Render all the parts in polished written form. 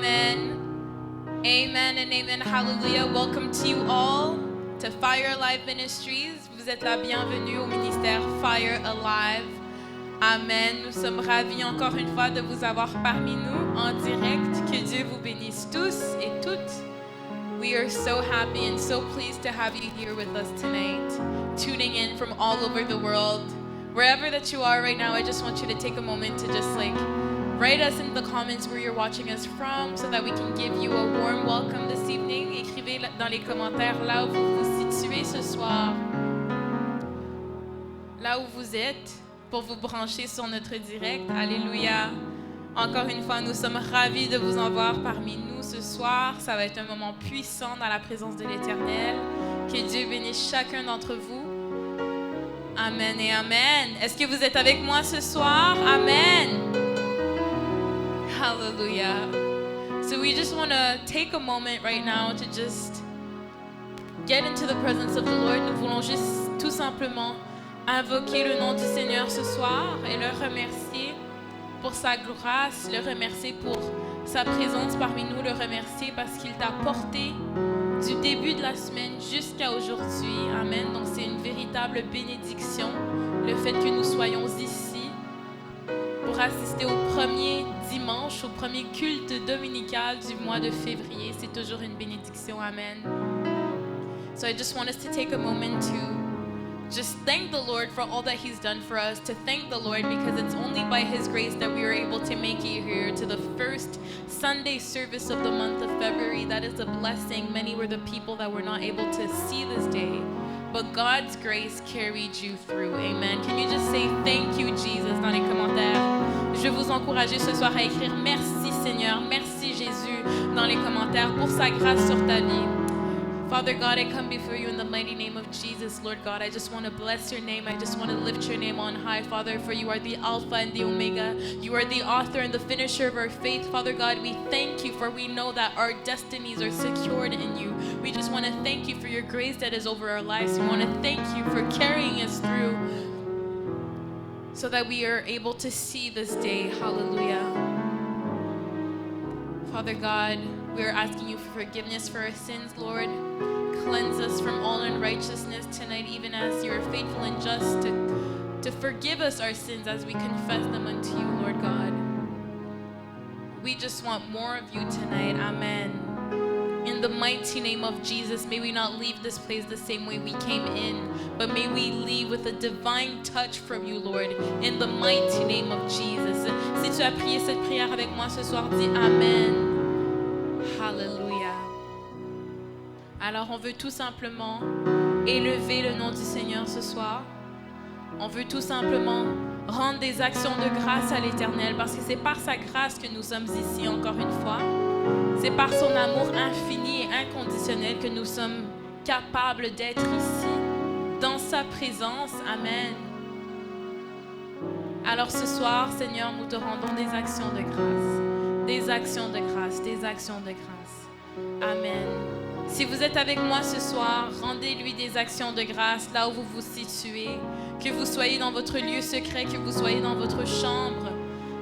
Amen. Amen and amen. Hallelujah. Welcome to you all to Fire Alive Ministries. Vous êtes la bienvenue au ministère Fire Alive. Amen. Nous sommes ravis encore une fois de vous avoir parmi nous en direct. Que Dieu vous bénisse tous et toutes. We are so happy and so pleased to have you here with us tonight, tuning in from all over the world. Wherever that you are right now, I just want you to take a moment to just write us in the comments where you're watching us from so that we can give you a warm welcome this evening. Écrivez dans les commentaires là où vous vous situez ce soir, là où vous êtes, pour vous brancher sur notre direct. Alléluia. Encore une fois, nous sommes ravis de vous en voir parmi nous ce soir. Ça va être un moment puissant dans la présence de l'Éternel. Que Dieu bénisse chacun d'entre vous. Amen et amen. Est-ce que vous êtes avec moi ce soir? Amen. Hallelujah. So we just want to take a moment right now to just get into the presence of the Lord. Nous voulons juste tout simplement invoquer le nom du Seigneur ce soir et le remercier pour sa grâce, le remercier pour sa présence parmi nous, le remercier parce qu'il t'a porté du début de la semaine jusqu'à aujourd'hui. Amen. Donc c'est une véritable bénédiction, le fait que nous soyons ici pour assister au premier dimanche, au premier culte dominical du mois de février. C'est toujours une bénédiction. Amen. So I just want us to take a moment to just thank the Lord for all that He's done for us, to thank the Lord because it's only by His grace that we were able to make it here to the first Sunday service of the month of February. That is a blessing. Many were the people that were not able to see this day, but God's grace carried you through. Amen. Can you just say thank you, Jesus, dans les commentaires? Je vais vous encourager ce soir à écrire merci Seigneur, merci Jésus dans les commentaires pour sa grâce sur ta vie. Father God, I come before you in the mighty name of Jesus, Lord God. I just want to bless your name. I just want to lift your name on high, Father, for you are the Alpha and the Omega. You are the author and the finisher of our faith. Father God, we thank you for we know that our destinies are secured in you. We just want to thank you for your grace that is over our lives. We want to thank you for carrying us through so that we are able to see this day. Hallelujah. Father God, we are asking you for forgiveness for our sins, Lord. Cleanse us from all unrighteousness tonight, even as you are faithful and just to forgive us our sins as we confess them unto you, Lord God. We just want more of you tonight. Amen. In the mighty name of Jesus, may we not leave this place the same way we came in, but may we leave with a divine touch from you, Lord. In the mighty name of Jesus. Si tu as prié cette prière avec moi ce soir, dis Amen. Hallelujah. Alors on veut tout simplement élever le nom du Seigneur ce soir. On veut tout simplement rendre des actions de grâce à l'Éternel parce que c'est par sa grâce que nous sommes ici encore une fois. C'est par son amour infini et inconditionnel que nous sommes capables d'être ici, dans sa présence. Amen. Alors ce soir, Seigneur, nous te rendons des actions de grâce. Des actions de grâce, des actions de grâce. Amen. Si vous êtes avec moi ce soir, rendez-lui des actions de grâce là où vous vous situez. Que vous soyez dans votre lieu secret, que vous soyez dans votre chambre,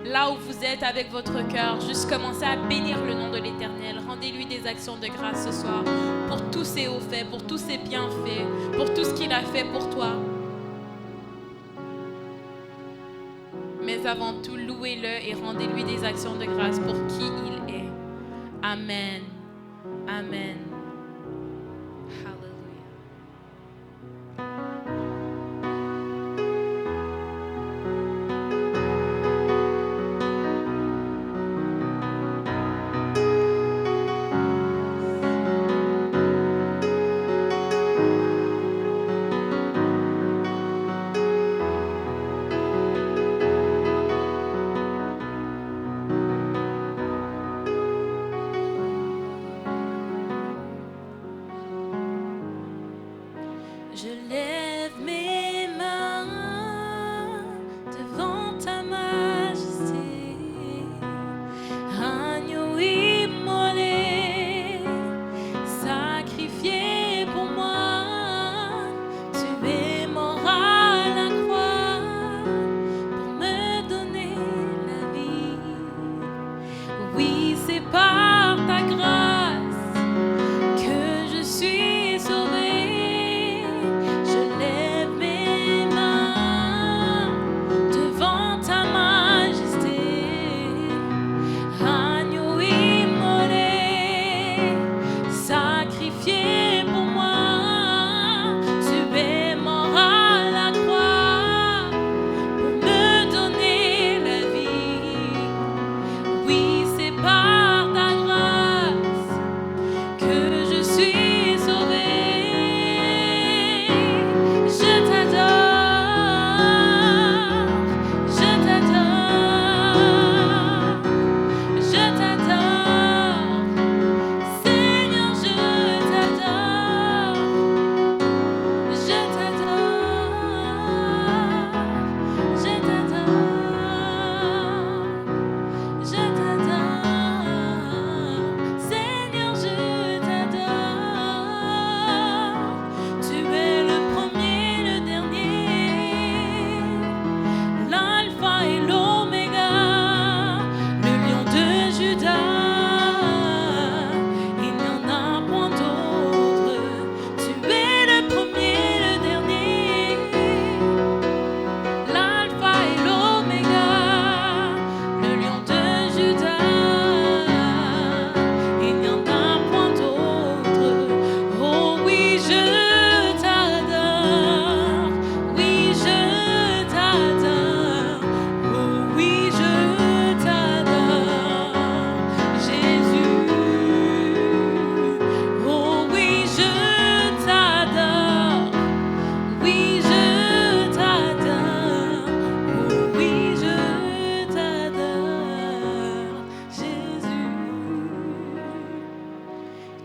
là où vous êtes avec votre cœur. Juste commencez à bénir le nom de l'Éternel. Rendez-lui des actions de grâce ce soir pour tous ses hauts faits, pour tous ses bienfaits, pour tout ce qu'il a fait pour toi. Mais avant tout, louez-le et rendez-lui des actions de grâce pour qui il est. Amen. Amen. Hallelujah.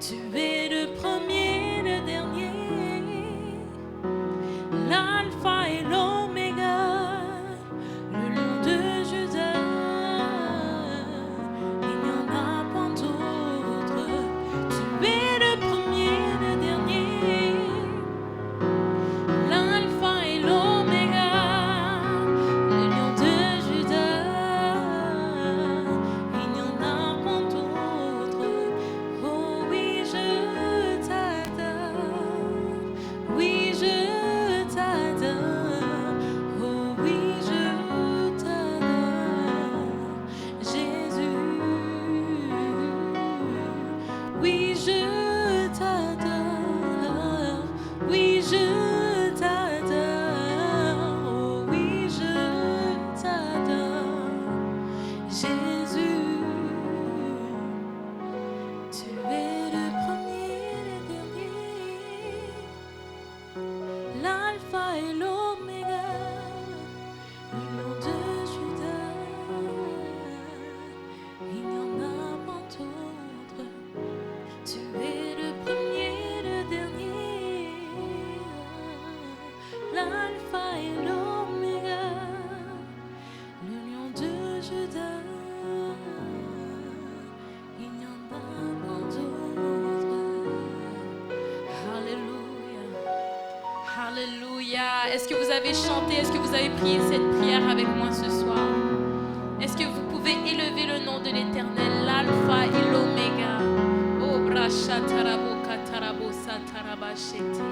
Tu es le premier, le dernier, l'alpha et l'oméga, le lion de Juda. Il n'y en a point d'autre. Tu es le premier, le dernier, l'alpha et l'oméga, le lion de Juda. Il n'y en a point d'autre. Oh oui, je t'adore. Oui, je t'adore. Oh oui, je t'adore. Jésus. Oui, je t'adore. Oui, je t'adore. Oh oui, je t'adore. Jésus. Tu es le premier, le dernier, l'alpha et l'oméga, le lion de Juda. Il n'y en a pas d'autre. Tu es le premier, le dernier, l'alpha et l'oméga, le lion de Juda. Il n'y en a pas d'autre. Alléluia. Alléluia. Est-ce que vous avez chanté? Est-ce que vous avez prié cette prière avec moi ce soir? Est-ce que vous pouvez élever le nom de l'Éternel, l'alpha et l'oméga? Oh, bracha tarabo katarabo satarabashete.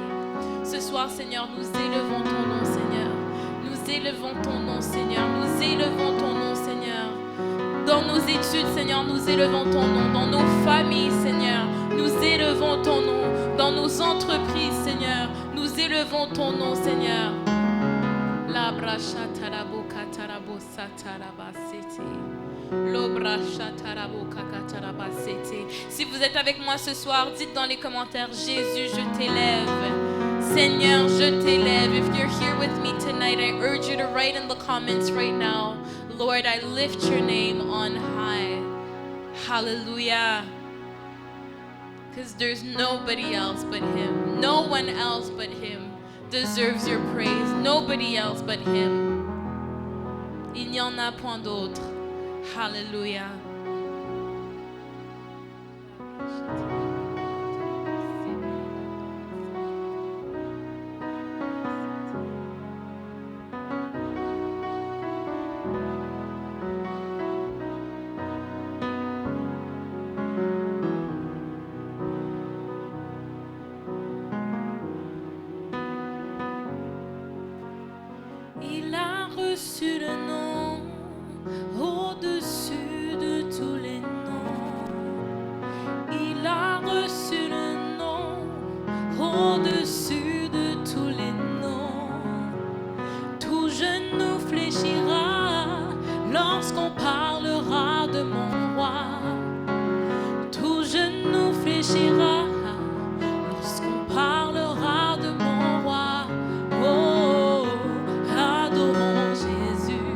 Ce soir, Seigneur, nous élevons ton nom, Seigneur. Nous élevons ton nom, Seigneur. Nous élevons ton nom, Seigneur. Dans nos études, Seigneur, nous élevons ton nom. Dans nos familles, Seigneur, nous élevons ton nom. Dans nos entreprises, Seigneur, nous élevons ton nom, Seigneur. La bracha tarabo katarabo satarabasete. Lo bracha tarabo kakatarabasete. Si vous êtes avec moi ce soir, dites dans les commentaires: Jésus, je t'élève. Seigneur, je t'élève. If you're here with me tonight, I urge you to write in the comments right now: Lord, I lift your name on high. Hallelujah. Because there's nobody else but him. No one else but him deserves your praise. Nobody else but him. Il n'y en a point d'autre. Hallelujah. Il a reçu le nom au-dessus de tous les noms. Il a reçu le nom au-dessus de tous les noms. Tout genou fléchira lorsqu'on parlera de mon roi. Tout genou fléchira lorsqu'on parlera de mon roi. Oh, adorons Jésus,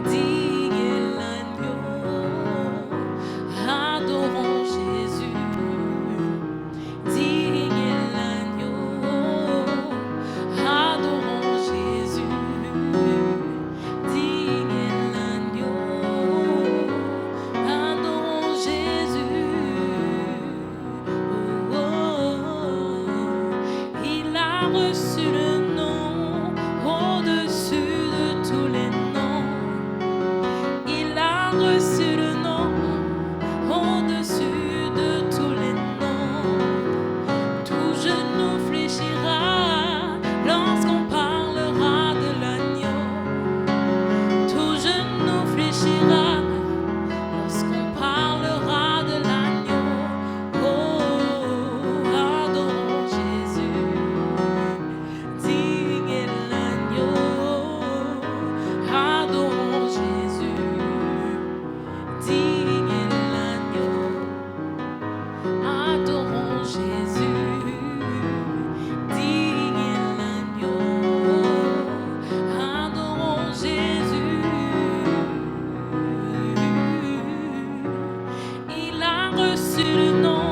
digne l'agneau. Adorons Jésus, digne l'agneau. Adorons Jésus, digne l'agneau. Adorons Jésus. Oh, oh, oh. Il a reçu le nom au-dessus de tous les noms. Il a reçu le nom au-dessus de tous les noms. Tout genou fléchira lorsqu'on parlera de l'agneau. Tout genou fléchira lorsqu'on parlera de l'agneau. Oh, adorons Jésus, digne est l'agneau. Adorons Jésus, digne est l'agneau. Adorons Jésus, digne est l'agneau. Adorons Jésus. Il a reçu le nom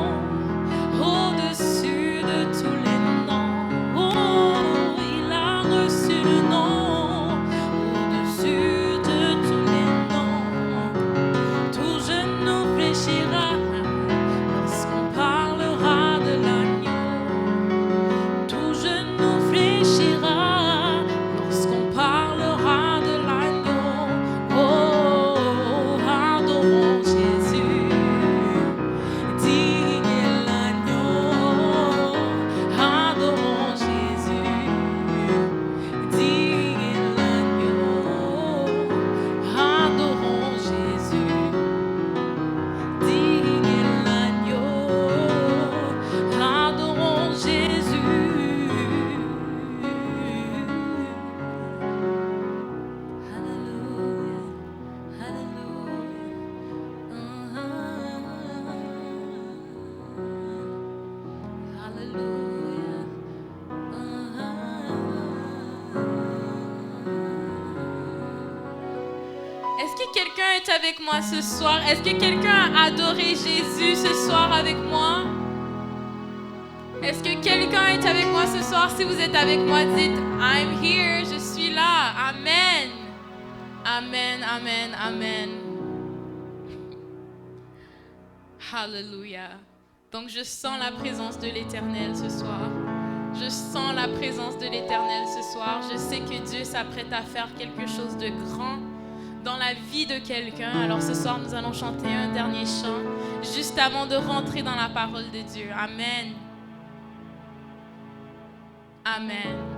est avec moi ce soir? Est-ce que quelqu'un a adoré Jésus ce soir avec moi? Est-ce que quelqu'un est avec moi ce soir? Si vous êtes avec moi, dites I'm here, je suis là. Amen. Amen, amen, amen. Hallelujah. Donc je sens la présence de l'Éternel ce soir. Je sens la présence de l'Éternel ce soir. Je sais que Dieu s'apprête à faire quelque chose de grand dans la vie de quelqu'un. Alors ce soir, nous allons chanter un dernier chant juste avant de rentrer dans la parole de Dieu. Amen. Amen.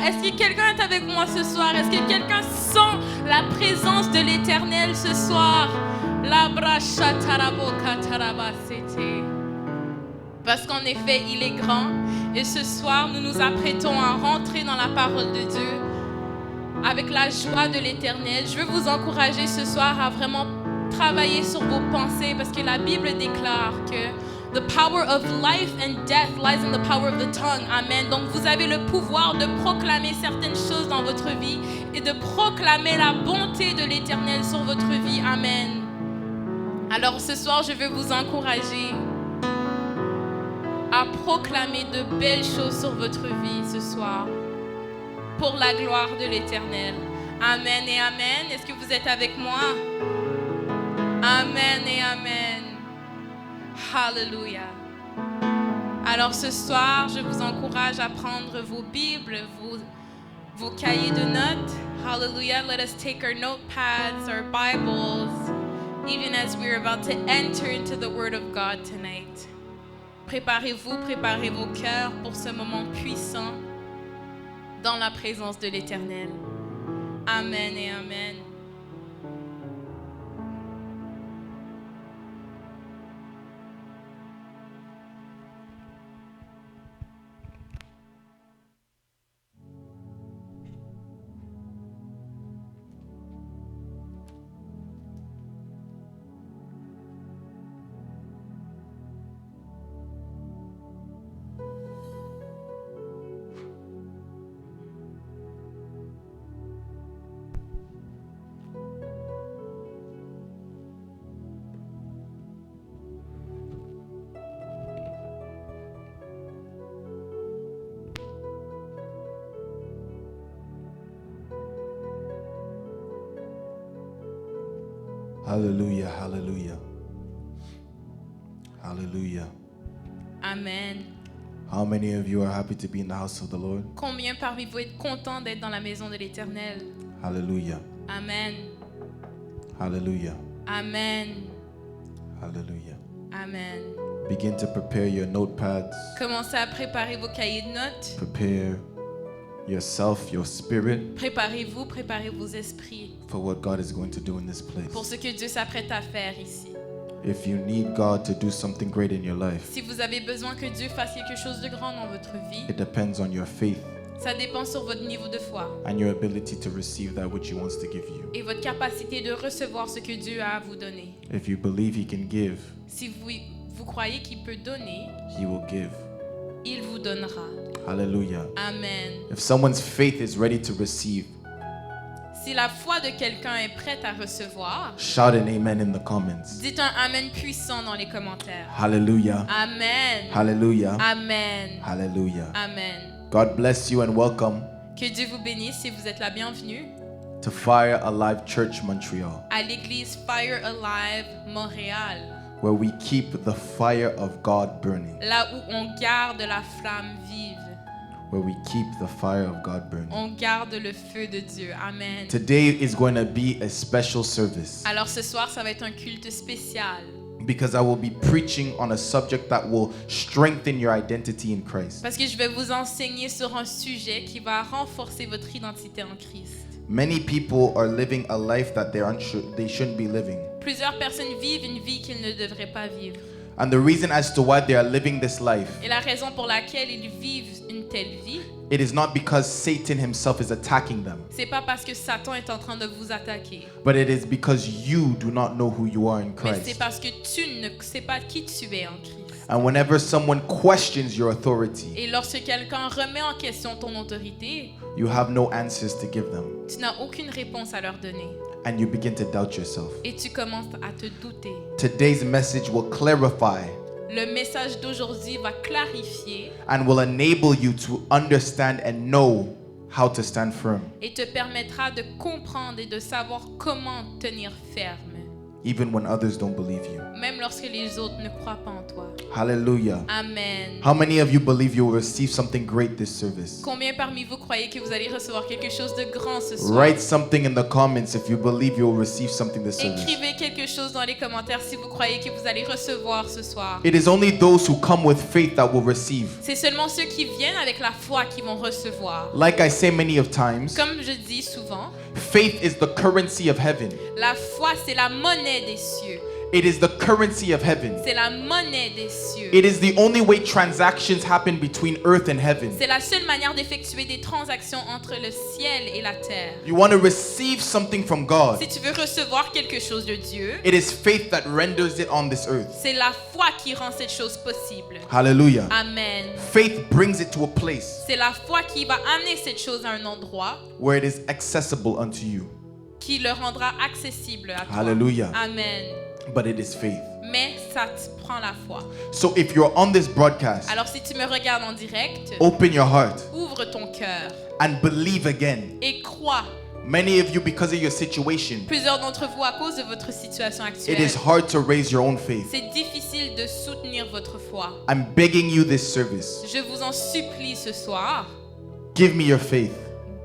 Est-ce que quelqu'un est avec moi ce soir? Est-ce que quelqu'un sent la présence de l'Éternel ce soir? Parce qu'en effet, il est grand. Et ce soir, nous nous apprêtons à rentrer dans la parole de Dieu avec la joie de l'Éternel. Je veux vous encourager ce soir à vraiment travailler sur vos pensées parce que la Bible déclare que the power of life and death lies in the power of the tongue. Amen. Donc vous avez le pouvoir de proclamer certaines choses dans votre vie et de proclamer la bonté de l'Éternel sur votre vie. Amen. Alors ce soir, je veux vous encourager à proclamer de belles choses sur votre vie ce soir, pour la gloire de l'Éternel. Amen et amen. Est-ce que vous êtes avec moi? Amen et amen. Hallelujah. Alors ce soir, je vous encourage à prendre vos Bibles, vos cahiers de notes. Hallelujah. Let us take our notepads, our Bibles, even as we're about to enter into the Word of God tonight. Préparez-vous, préparez vos cœurs pour ce moment puissant dans la présence de l'Éternel. Amen et amen. Hallelujah, hallelujah. Hallelujah. Amen. How many of you are happy to be in the house of the Lord? Combien parmi vous êtes contents d'être dans la maison de l'Éternel? Hallelujah. Amen. Hallelujah. Amen. Hallelujah. Amen. Begin to prepare your notepads. Commencez à préparer vos cahiers de notes. Prepare yourself, your spirit, Préparez-vous, préparez vos esprits for what God is going to do in this pour place. ce que Dieu s'apprête à faire ici. If you need God to do something great in your life, Si vous avez besoin que Dieu fasse quelque chose de grand dans votre vie, it depends on your faith ça dépend sur votre niveau de foi and your ability to receive that which He wants to give you. et votre capacité de recevoir ce que Dieu a à vous donner. If you believe He can give, Si vous croyez qu'il peut donner, He will give. il vous donnera. Hallelujah. Amen. If someone's faith is ready to receive, Si la foi de quelqu'un est prête à recevoir, shout an amen in the comments. dites un amen puissant dans les commentaires. Hallelujah. Amen. Hallelujah. Amen. Hallelujah. Amen. God bless you and welcome Que Dieu vous bénisse et vous êtes la bienvenue to Fire Alive Church Montreal, à l'église Fire Alive Montréal, where we keep the fire of God burning. là où on garde la flamme vive, Where we keep the fire of God burning. on garde le feu de Dieu. Amen. Today is going to be a special service Alors ce soir, ça va être un culte spécial because I will be preaching on a subject that will strengthen your identity in Christ. parce que je vais vous enseigner sur un sujet qui va renforcer votre identité en Christ. Many people are living a life that they shouldn't be living. Plusieurs personnes vivent une vie qu'ils ne devraient pas vivre. And the reason as to why they are living this life, Et la raison pour laquelle ils vivent une telle vie, it is not because Satan himself is attacking them, c'est pas parce que Satan est en train de vous attaquer, but it is because you do not know who you are in mais c'est Christ. parce que tu ne sais pas qui tu es en Christ. And whenever someone questions your authority, Et lorsque quelqu'un remet en question ton autorité, you have no answers to give them, tu n'as aucune réponse à leur donner. and you begin to doubt yourself. Et tu commences à te douter. Today's message will clarify Le message d'aujourd'hui va clarifier and will enable you to understand and know how to stand firm, et te permettra de comprendre et de savoir comment tenir ferme, even when others don't believe you. même lorsque les autres ne croient pas en toi. Hallelujah. Amen. How many of you believe you will receive something great this service? Combien parmi vous croyez que vous allez recevoir quelque chose de grand ce soir? Write something in the comments if you believe you will receive something this service. Écrivez quelque chose dans les commentaires si vous croyez que vous allez recevoir ce soir. It is only those who come with faith that will receive. C'est seulement ceux qui viennent avec la foi qui vont recevoir. Like I say many of times, Comme je dis souvent, faith is the currency of heaven. la foi c'est la monnaie des cieux. It is the currency of heaven. C'est la monnaie des cieux. It is the only way transactions happen between earth and heaven. C'est la seule manière d'effectuer des transactions entre le ciel et la terre. You want to receive something from God. Si tu veux recevoir quelque chose de Dieu, It is faith that renders it on this earth. c'est la foi qui rend cette chose possible. Hallelujah. Amen. Faith brings it to a place C'est la foi qui va amener cette chose à un endroit where it is accessible unto you. qui le rendra accessible à toi. Hallelujah. Amen. But it is faith. mais ça te prend la foi. So if you're on this broadcast, Alors si tu me regardes en direct, open your heart ouvre ton cœur and believe again. et crois. Many of you, because of your situation, Plusieurs d'entre vous, à cause de votre situation it actuelle, is hard to raise your own faith. c'est difficile de soutenir votre foi. I'm begging you this service. Je vous en supplie ce soir, Give me your faith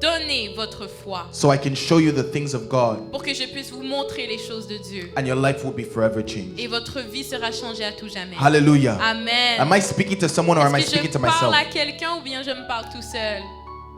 donnez votre foi so I can show you the things of God pour que je puisse vous montrer les choses de Dieu. and your life will be forever changed. Et votre vie sera changée à tout jamais. Hallelujah. Amen. Am I speaking to someone or am I Est-ce que speaking je to parle myself? à quelqu'un ou bien je me parle tout seul?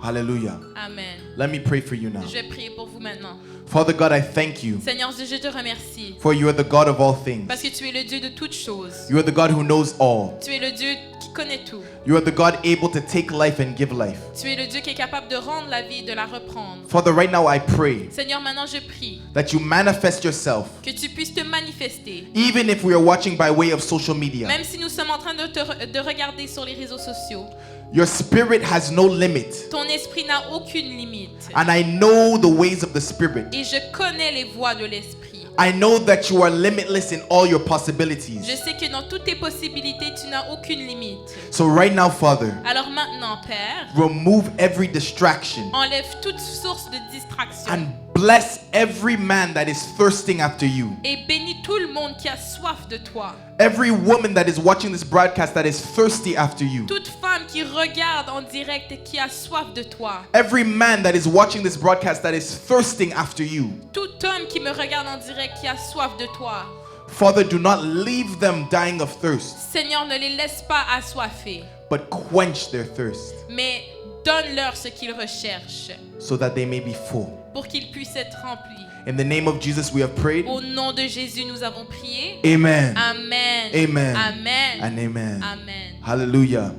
Hallelujah. Amen. Let me pray for you now. Je vais prier pour vous maintenant. Father God, I thank you Seigneur Dieu, je te remercie for you are the God of all things. parce que tu es le Dieu de toutes choses. You are the God who knows all. Tu es le Dieu qui connaît tout. You are the God able to take life and give life. Tu es le Dieu qui est capable de rendre la vie et de la reprendre. Father, right now I pray Seigneur, maintenant je prie that you manifest yourself, que tu puisses te manifester. even if we are watching by way of social media. Même si nous sommes en train de regarder sur les réseaux sociaux, Your spirit has no limit. ton esprit n'a aucune limite. And I know the ways of the spirit. Et je connais les voies de l'esprit. I know that you are limitless in all your possibilities. Je sais que dans toutes tes possibilités, tu n'as aucune limite. So right now, Father, Alors maintenant, Père, remove every distraction enlève toute source de distraction and bless every man that is thirsting after you. et bénis tout le monde qui a soif de toi. Every woman that is watching this broadcast that is thirsty after you. Toute femme qui regarde en direct et qui a soif de toi. Every man that is watching this broadcast that is thirsting after you. Tout homme qui me regarde en direct qui a soif de toi. Father, do not leave them dying of thirst, Seigneur, ne les laisse pas assoiffés, but quench their thirst mais donne-leur ce qu'ils recherchent so that they may be full. pour qu'ils puissent être remplis. In the name of Jesus we have prayed. Au nom de Jésus, nous avons prié. Amen. Amen. Amen. Amen. And amen. Amen. Hallelujah.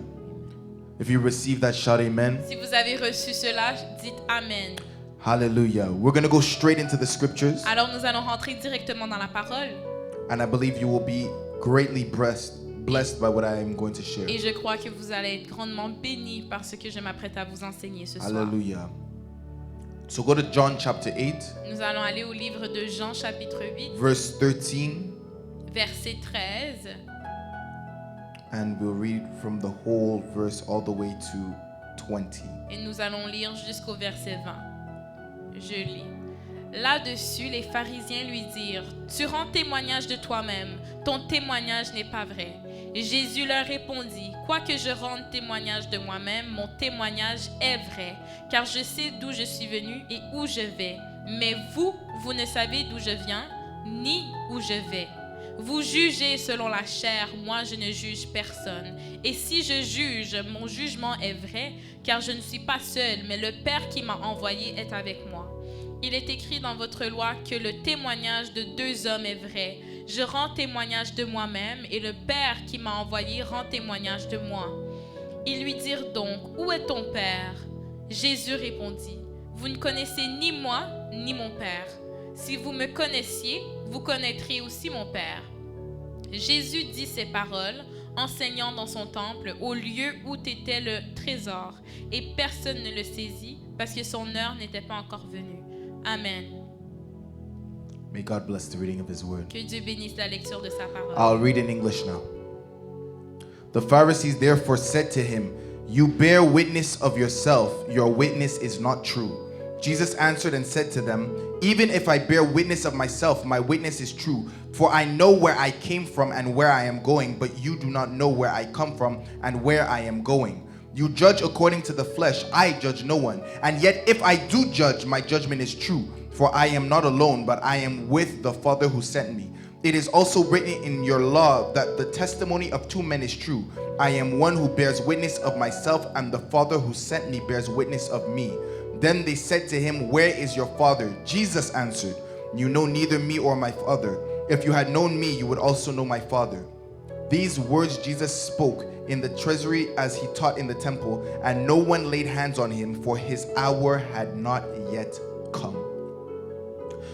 If you receive that, shout amen. Si vous avez reçu cela, dites Amen. Hallelujah. We're going to go straight into the scriptures, Alors nous allons rentrer directement dans la parole. and I believe you will be greatly blessed by what I am going to share. Et je crois que vous allez être grandement bénis par ce que je m'apprête à vous enseigner ce soir. Hallelujah. So go to John chapter 8, Nous allons aller au livre de Jean chapitre 8, verse 13, verset 13. and we'll read from the whole verse all the way to 20. Et nous allons lire jusqu'au verset 20. Je lis. Là-dessus, les pharisiens lui dirent, « Tu rends témoignage de toi-même, ton témoignage n'est pas vrai. » Jésus leur répondit, « Quoique je rende témoignage de moi-même, mon témoignage est vrai, car je sais d'où je suis venu et où je vais. Mais vous, vous ne savez d'où je viens, ni où je vais. Vous jugez selon la chair, moi je ne juge personne. Et si je juge, mon jugement est vrai, car je ne suis pas seul, mais le Père qui m'a envoyé est avec moi. Il est écrit dans votre loi que le témoignage de deux hommes est vrai. Je rends témoignage de moi-même, et le Père qui m'a envoyé rend témoignage de moi. » Ils lui dirent donc, « Où est ton Père ?» Jésus répondit, « Vous ne connaissez ni moi, ni mon Père. Si vous me connaissiez, vous connaîtriez aussi mon Père. » Jésus dit ces paroles, enseignant dans son temple, au lieu où était le trésor, et personne ne le saisit, parce que son heure n'était pas encore venue. Amen. May God bless the reading of His word. Que Dieu bénisse la lecture de sa parole. I'll read in English now. The Pharisees therefore said to him, "You bear witness of yourself. Your witness is not true." Jesus answered and said to them, "Even if I bear witness of myself, my witness is true. For I know where I came from and where I am going, but you do not know where I come from and where I am going. You judge according to the flesh. I judge no one. And yet if I do judge, my judgment is true. For I am not alone, but I am with the Father who sent me. It is also written in your law that the testimony of two men is true. I am one who bears witness of myself, and the Father who sent me bears witness of me." Then they said to him, "Where is your Father?" Jesus answered, "You know neither me or my Father. If you had known me, you would also know my Father." These words Jesus spoke in the treasury as he taught in the temple, and no one laid hands on him, for his hour had not yet come.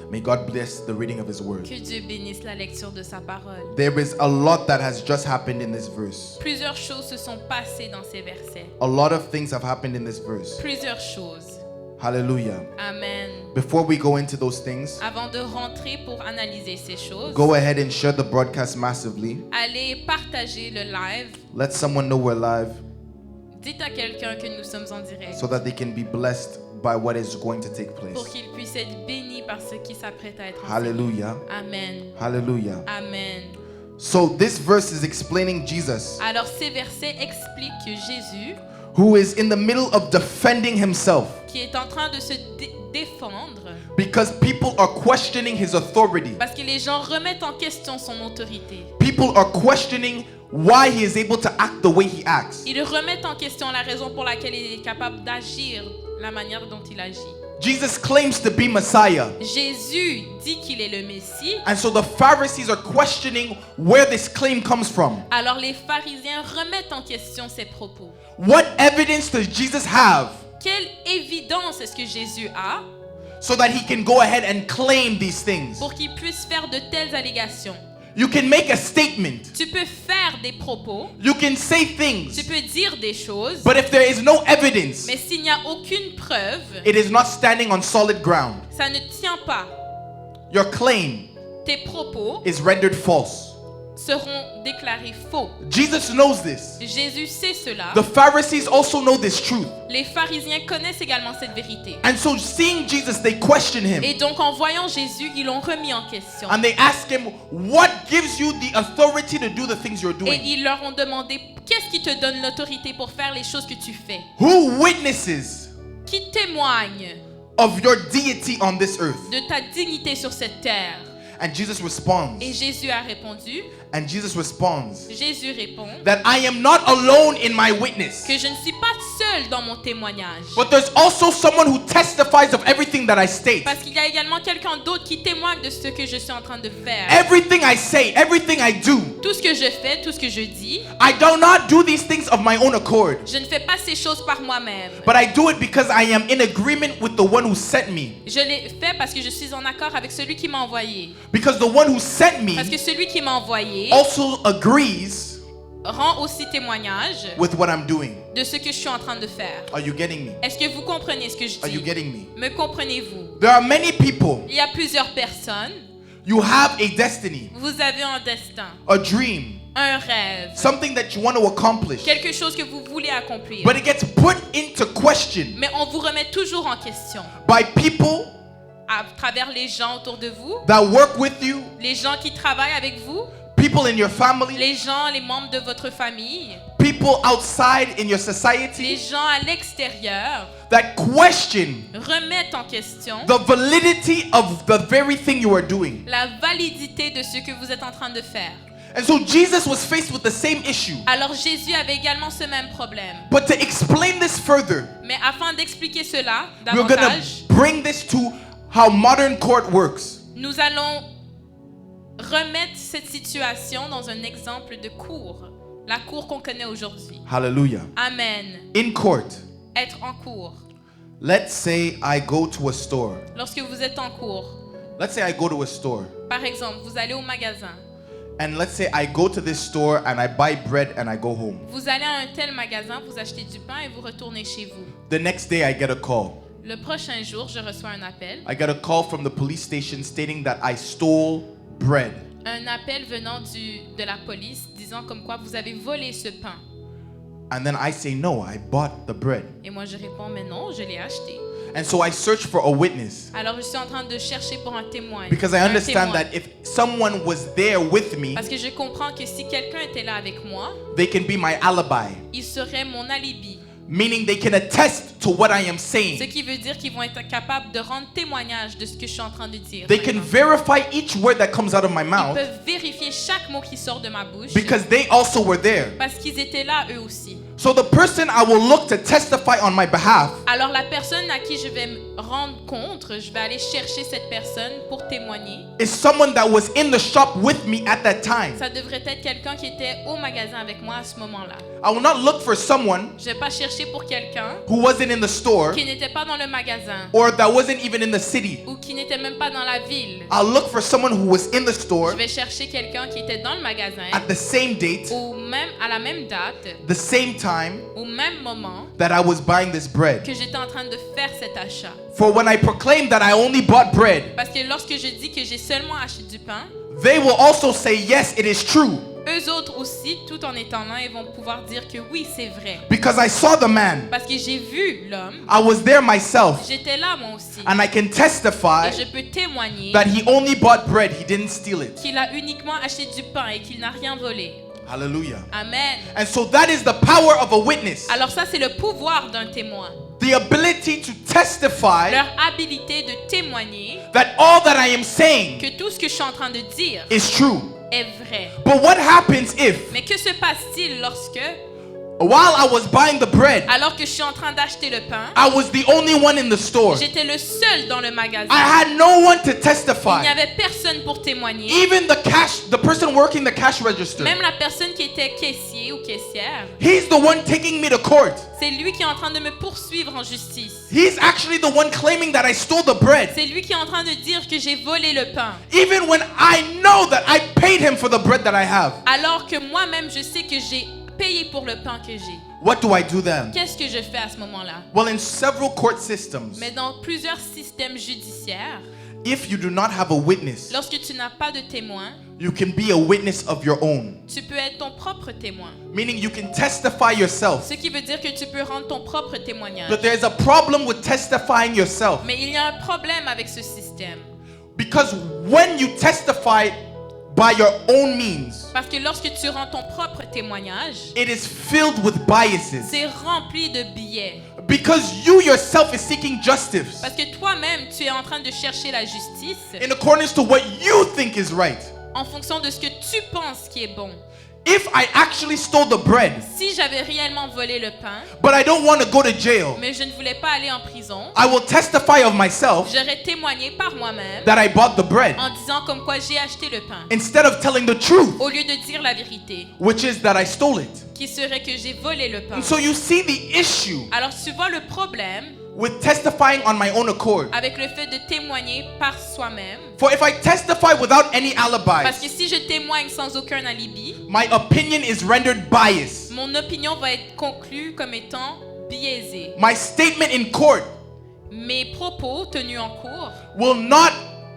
May God bless the reading of His word. Que Dieu bénisse la lecture de sa parole. There is a lot that has just happened in this verse. Plusieurs choses se sont passées dans ces versets. A lot of things have happened in this verse. Plusieurs choses. Hallelujah. Amen. Before we go into those things, Avant de rentrer pour analyser ces choses, go ahead and share the broadcast massively. allez partager le live. Let someone know we're live Dites à quelqu'un que nous sommes en direct so that they can be blessed by what is going to take pour place. qu'il puisse être béni par ce qui s'apprête à être enseigné. Hallelujah. Amen. Hallelujah. Amen. So this verse is explaining Jesus, Alors ces versets expliquent que Jésus, who is in the middle of defending himself qui est en train de se défendre, because people are questioning his authority. parce que les gens remettent en question son autorité. People are questioning why he is able to act the way he acts. Ils remettent en question la raison pour laquelle il est capable d'agir, la manière dont il agit. Jesus claims to be Messiah. Jésus dit qu'il est le Messie. And so the Pharisees are questioning where this claim comes from. Alors les pharisiens remettent en question ses propos. What evidence does Jesus have Quelle évidence est-ce que Jésus a so that he can go ahead and claim these things? pour qu'il puisse faire de telles allégations? You can make a statement. Tu peux faire des propos, You can say tu things. peux dire des choses, But if there is no evidence, mais s'il n'y a aucune preuve, it is not standing on solid ground. ça ne tient pas. Your claim Tes propos is rendered false. seront déclarés faux. Jesus knows this. Jésus sait cela. The Pharisees also know this truth. Les pharisiens connaissent également cette vérité. And so seeing Jesus, they question him. Et donc en voyant Jésus, ils l'ont remis en question. And they ask him, what gives you the authority to do the things you're Et doing? ils leur ont demandé, qu'est-ce qui te donne l'autorité pour faire les choses que tu fais? Who witnesses Qui témoigne of your deity on this earth? de ta dignité sur cette terre? And Jesus responds. Et Jésus a répondu, And Jesus responds Jésus répond, that I am not alone in my witness, que je ne suis pas seul dans mon témoignage. but there's also someone who testifies of everything that I state. Parce qu'il y a également quelqu'un d'autre qui témoigne de ce que je suis en train de faire. Everything I say, everything I do, Tout ce que je fais, tout ce que je dis, I do not do these things of my own accord, je ne fais pas ces choses par moi-même. but I do it because I am in agreement with the one who sent me. Je l'ai fait parce que je suis en accord avec celui qui m'a envoyé. Because the one who sent me Parce que celui qui m'a envoyé also agrees rend aussi témoignage with what I'm doing. de ce que je suis en train de faire. Are you getting me? Est-ce que vous comprenez ce que je Are you dis? getting me? Me comprenez-vous? There are many people. Il y a plusieurs personnes. You have a destiny, Vous avez un destin, a dream, un rêve, something that you want to accomplish. quelque chose que vous voulez accomplir. But it gets put into question Mais on vous remet toujours en question by people à travers les gens autour de vous, that work with you, les gens qui travaillent avec vous, people in your family, les gens, les membres de votre famille, people outside in your les society gens à l'extérieur that question remettent en question the validity of the very thing you are doing. la validité de ce que vous êtes en train de faire. And so Jesus was faced with the same issue. Alors Jésus avait également ce même problème. But to explain this further, Mais afin d'expliquer cela we're going davantage, to bring this to how modern court works. nous allons remettre cette situation dans un exemple de cour, la cour qu'on connaît aujourd'hui. Hallelujah. Amen. In court, Être en cour. let's say I go to a store. Lorsque vous êtes en cour, Let's say I go to a store. par exemple, vous allez au magasin. And let's say I go to this store and I buy bread and I go home. Vous allez à un tel magasin, vous achetez du pain et vous retournez chez vous. The next day I get a call. Le prochain jour, je reçois un appel. I get a call from the police station stating that I stole bread. Un appel venant de la police disant comme quoi vous avez volé ce pain. And then I say, no, I bought the bread. Et moi je réponds, mais non, je l'ai acheté. And so I search for a witness Alors je suis en train de chercher pour un témoin. because I Un understand témoin. that if someone was there with me, Parce que je comprends que si quelqu'un était là avec moi, they can be my alibi, il serait mon alibi. meaning they can attest to what I am Ce saying. qui veut dire qu'ils vont être capables de rendre témoignage de ce que je suis en train de dire. They can verify each word that comes out of my Ils mouth peuvent vérifier chaque mot qui sort de ma bouche because they also were there. parce qu'ils étaient là eux aussi. So the person I will look to testify on my behalf Alors la personne à qui je vais me rendre compte, je vais aller chercher cette personne pour témoigner. is someone that was in the shop with me at that time. Ça devrait être quelqu'un qui était au magasin avec moi à ce moment-là. I will not look for someone Je vais pas chercher pour quelqu'un who wasn't in the store qui n'était pas dans le magasin or that wasn't even in the city. ou qui n'était même pas dans la ville. I'll look for someone who was in the store Je vais chercher quelqu'un qui était dans le magasin at the same date, ou même à la même date, the same time, time au même moment that I was buying this bread. que j'étais en train de faire cet achat. For when I proclaim that I only bought bread, Parce que lorsque je dis que j'ai seulement acheté du pain, they will also say, yes, it is true. eux autres aussi, tout en étant là, ils vont pouvoir dire que oui, c'est vrai. Because I saw the man. Parce que j'ai vu l'homme, I was there myself. j'étais là moi aussi. And I can testify Et je peux témoigner that he only bought bread. He didn't steal it. qu'il a uniquement acheté du pain et qu'il n'a rien volé. Hallelujah. Amen. And so that is the power of a witness. Alors ça, c'est le pouvoir d'un témoin. The ability to testify Leur habilité de témoigner that all that I am saying que tout ce que je suis en train de dire is true. est vrai. But what happens if, Mais que se passe-t-il lorsque, while I was buying the bread, alors que je suis en train d'acheter le pain, I was the only one in the store? j'étais le seul dans le magasin. I had no one to Il n'y testify. avait personne pour témoigner. Even the person working the cash register, Même la personne qui était caissier ou caissière, he's the one taking me to court. c'est lui qui est en train de me poursuivre en justice. He's actually the one claiming that I stole the bread. C'est lui qui est en train de dire que j'ai volé le pain. Even when I know that I paid him for the bread that I have. Alors que moi-même, je sais que j'ai payé pour le pain que j'ai. What do I do then? Qu'est-ce que je fais à ce moment-là? Well, in several court systems, Mais dans plusieurs systèmes judiciaires, if you do not have a witness, lorsque tu n'as pas de témoin, you can be a witness of your own. tu peux être ton propre témoin. Meaning you can testify yourself. Ce qui veut dire que tu peux rendre ton propre témoignage. But there's a problem with testifying yourself. Mais il y a un problème avec ce système. Because when you testify by your own means, Parce que lorsque tu rends ton propre témoignage, it is filled with biases. c'est rempli de biais. Because you yourself is seeking justice Parce que toi-même, tu es en train de chercher la justice in accordance to what you think is right. en fonction de ce que tu penses qui est bon. If I actually stole the bread, Si j'avais réellement volé le pain, but I don't want to go to jail, mais je ne voulais pas aller en prison, I will testify of myself j'aurais témoigné par moi-même that I bought the bread en disant comme quoi j'ai acheté le pain, instead of telling the truth, au lieu de dire la vérité, which is that I stole it. qui serait que j'ai volé le pain. And so you see the issue Alors tu vois le problème with testifying on my own accord. avec le fait de témoigner par soi-même. For if I testify without any Parce que alibis, si je témoigne sans aucun alibi, my opinion is rendered biased. mon opinion va être conclue comme étant biaisée. My statement in court Mes propos tenus en cours will not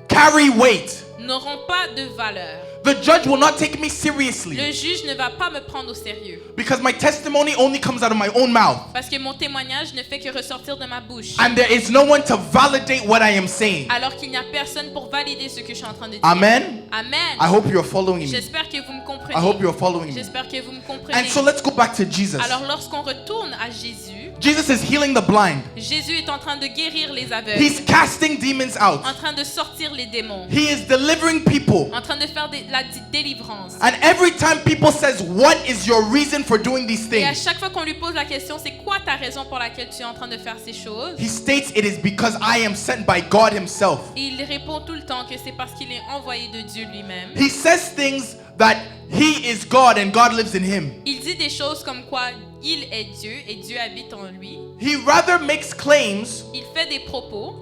carry weight. n'auront pas de valeur. The judge will not take me seriously Le juge ne va pas me prendre au sérieux. because my testimony only comes out of my own mouth. Parce que mon témoignage ne fait que ressortir de ma bouche. And there is no one to validate what I am saying. Alors qu'il n'y a personne pour valider ce que je suis en train de dire. Amen. Amen. I hope you're following me. J'espère que vous me I comprenez. hope you're following me. J'espère que vous me comprenez. And so let's go back to Jesus. Alors lorsqu'on retourne à Jésus, Jesus is healing the blind. Jésus est en train de guérir les aveugles, He's casting demons out. en train de sortir les démons, He is delivering people. en train de faire la délivrance. And every time people says, "What is your reason for doing these Et à things?" chaque fois qu'on lui pose la question, c'est quoi ta raison pour laquelle tu es en train de faire ces choses? He states it is because I am sent by God himself. Et il répond tout le temps que c'est parce qu'il est envoyé de Dieu lui-même. He says things that he is God and God lives in him. Il dit des choses comme quoi il est Dieu et Dieu habite en lui. He rather makes claims Il fait des propos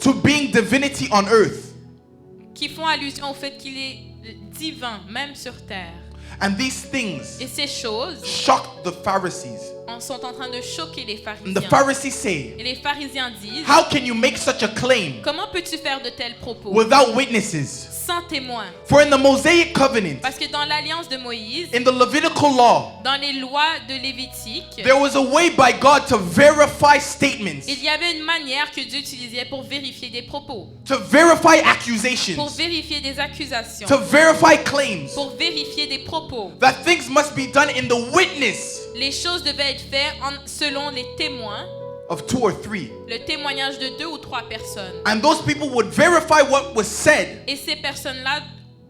to being divinity on earth. qui font allusion au fait qu'il est divin, même sur terre. And these things Et ces choses shocked the Pharisees. sont en train de choquer les And the pharisiens. Pharisees say, Et les pharisiens disent, "How can you make such a claim comment peux-tu faire de tels propos without witnesses?" sans témoin? For in the Mosaic covenant, Parce que dans l'alliance de Moïse, in the Levitical law, dans les lois de Lévitique, there was a way by God to verify statements, il y avait une manière que Dieu utilisait pour vérifier des propos, to verify pour accusations, vérifier des accusations, to verify claims. pour vérifier des propos. That things must be done in the witness Les choses devaient être faites selon les témoins, of 2 or 3. le témoignage de 2 ou 3 personnes. And those people would verify what was said Et ces personnes-là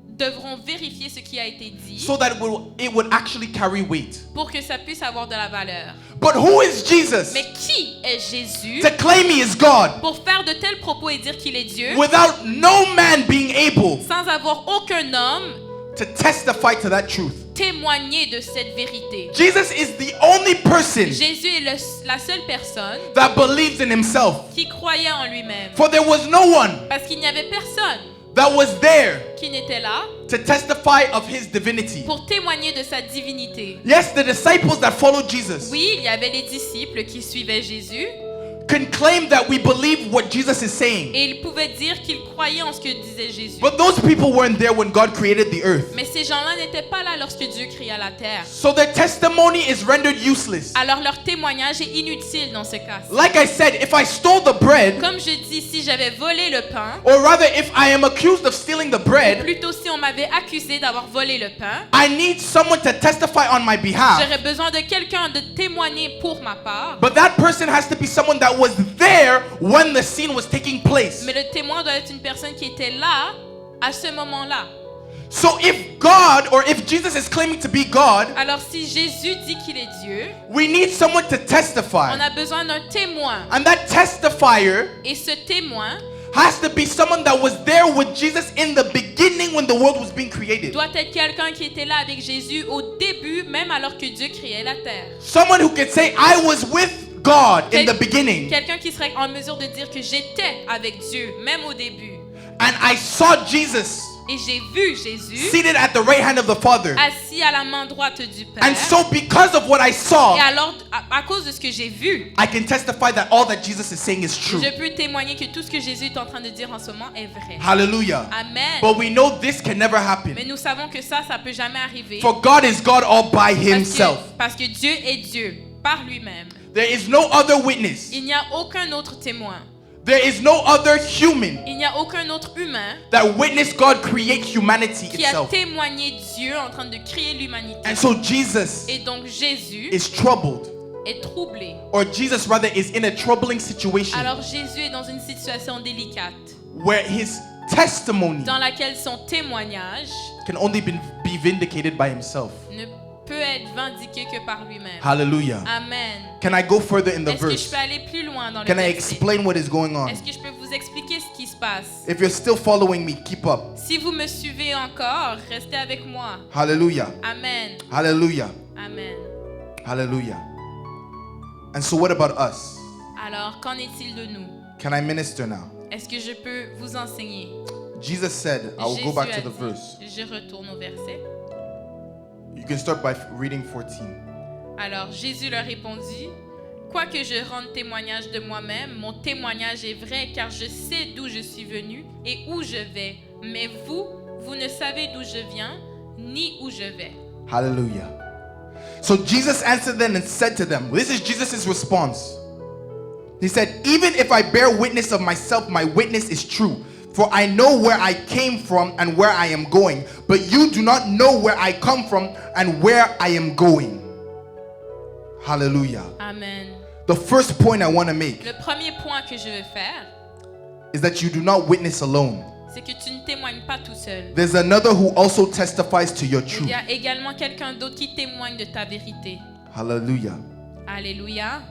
devront vérifier ce qui a été dit so that it would actually carry weight. pour que ça puisse avoir de la valeur. But who is Jesus Mais qui est Jésus to claim he is God pour faire de tels propos et dire qu'il est Dieu without no man being able sans avoir aucun homme to testify to that truth? témoigner de cette vérité? Jesus is the only person Jésus est la seule personne that believes in himself. qui croyait en lui-même. For there was no one Parce qu'il n'y avait personne that was there qui n'était là to testify of his divinity. pour témoigner de sa divinité. Yes, the disciples that followed Jesus Oui, il y avait les disciples qui suivaient Jésus can claim that we believe what Jesus is saying. et ils pouvaient dire qu'ils croyaient en ce que disait Jésus. But those people weren't there when God created the earth. Mais ces gens-là n'étaient pas là lorsque Dieu créa la terre. So their testimony is rendered useless. Alors leur témoignage est inutile dans ce cas. Like I said, if I stole the bread, Comme je dis, si j'avais volé le pain, or rather if I am accused of stealing the bread, plutôt si on m'avait accusé d'avoir volé le pain, I need someone to testify on my behalf. j'aurais besoin de quelqu'un de témoigner pour ma part. But that person has to be someone that was there when the scene was taking place. Mais le témoin doit être une personne qui était là à ce moment-là. So if God, or if Jesus is claiming to be God, Alors si Jésus dit qu'il est Dieu, we need someone to on testify. a besoin d'un témoin. And that testifier Et ce témoin has to be someone that was there with Jesus in the beginning when the world was being created. doit être quelqu'un qui était là avec Jésus au début, même alors que Dieu créait la terre. Someone who can say, I was with God in the beginning, Quelqu'un qui serait en mesure de dire que j'étais avec Dieu, même au début. and I saw Jesus Et j'ai vu Jésus seated at the right hand of the Father. assis à la main droite du Père. And so because of what I saw, Et alors, à cause de ce que j'ai vu, I can testify that all that Jesus is saying is true. je peux témoigner que tout ce que Jésus est en train de dire en ce moment est vrai. Hallelujah. Amen. But we know this can never happen. Mais nous savons que ça peut jamais arriver. For God is God all by himself. Parce que Dieu est Dieu par lui-même. There is no other witness. Il n'y a aucun autre témoin. There is no other human Il n'y a aucun autre humain that witnessed God create humanity qui a itself. témoigné Dieu en train de créer l'humanité. And so Jesus Et donc Jésus is troubled, est troublé. or Jesus rather is in a troubling situation Alors Jésus est dans une situation délicate where his testimony dans laquelle son témoignage can only be vindicated by himself. ne peut être vindiqué que par lui-même. Hallelujah. Amen. Can I go further in the Est-ce que je verse? peux aller plus loin dans le Can I verset? explain what is going on? Est-ce que je peux vous expliquer ce qui se passe? If you're still following me, keep up. Si vous me suivez encore, restez avec moi. Hallelujah. Amen. Hallelujah. Amen. Hallelujah. And so what about us? Alors, qu'en est-il de nous? Can I minister now? Est-ce que je peux vous enseigner? Jesus said, I will go Jésus back a to the dit- verse. Je retourne au verset. You can start by reading 14. Alors Jésus leur répondit, quoique je rende témoignage de moi-même, mon témoignage est vrai car je sais d'où je suis venu et où je vais. Mais vous, vous ne savez d'où je viens ni où je vais. Hallelujah. So Jesus answered them and said to them, this is Jesus' response. He said, even if I bear witness of myself, my witness is true. For I know where I came from and where I am going. But you do not know where I come from and where I am going. Hallelujah. Amen. The first point I want to make Le premier point que je veux faire, is that you do not witness alone. c'est que tu ne témoignes pas tout seul. There's another who also testifies to your Il truth. y a également quelqu'un d'autre qui témoigne de ta vérité. Hallelujah. Alléluia.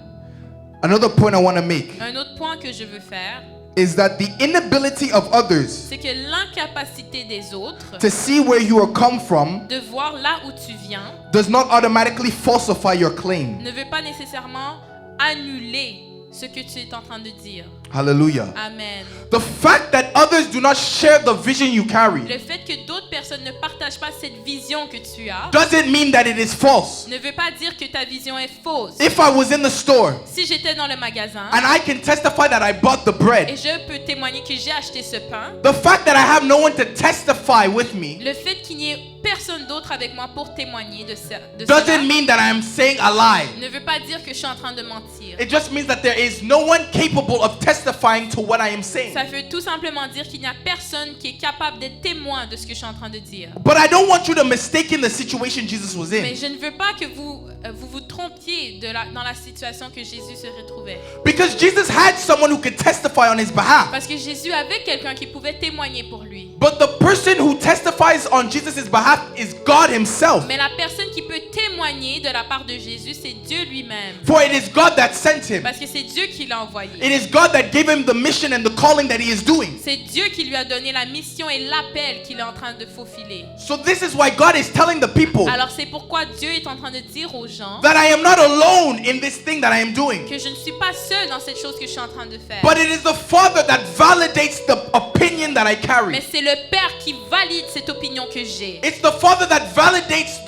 Another point I want to make Un autre point que je veux faire, is that the inability of others c'est que l'incapacité des autres to see where you are come from de voir là où tu viens does not automatically falsify your claim. ne veut pas nécessairement annuler ce que tu es en train de dire. Hallelujah. Amen. The fact that others do not share the vision you carry Le fait que d'autres personnes ne partagent pas cette vision que tu as doesn't mean that it is false. ne veut pas dire que ta vision est fausse. If I was in the store Si j'étais dans le magasin and I can testify that I bought the et bread, je peux témoigner que j'ai acheté ce pain, the fact that I have no one to testify with me le fait qu'il n'y ait personne d'autre avec moi pour témoigner de cela doesn't mean that I am saying a lie. ne veut pas dire que je suis en train de mentir. It just means that there is no one capable of testifying to what I am saying. Ça veut tout simplement dire qu'il n'y a personne qui est capable d'être témoin de ce que je suis en train de dire. But I don't want you to mistake in the situation Jesus was Mais in. je ne veux pas que vous trompiez dans la situation que Jésus se retrouvait. Because Jesus had someone who could testify on his behalf. Parce que Jésus avait quelqu'un qui pouvait témoigner pour lui. But the person who testifies on Jesus' behalf is God himself. Mais la personne qui peut témoigner de la part de Jésus, c'est Dieu lui-même. For it is God that sent him. Parce que c'est Dieu qui l'a envoyé. It is God that gave him the mission and the calling that he is doing. C'est Dieu qui lui a donné la mission et l'appel qu'il est en train de faufiler. So this is why God is telling the people Alors c'est pourquoi Dieu est en train de dire aux gens that I am not alone in this thing that I am doing. que je ne suis pas seul dans cette chose que je suis en train de faire. But it is the Father that validates the opinions opinion that I carry. Mais c'est le Père qui valide cette opinion que j'ai. It's the Father that validates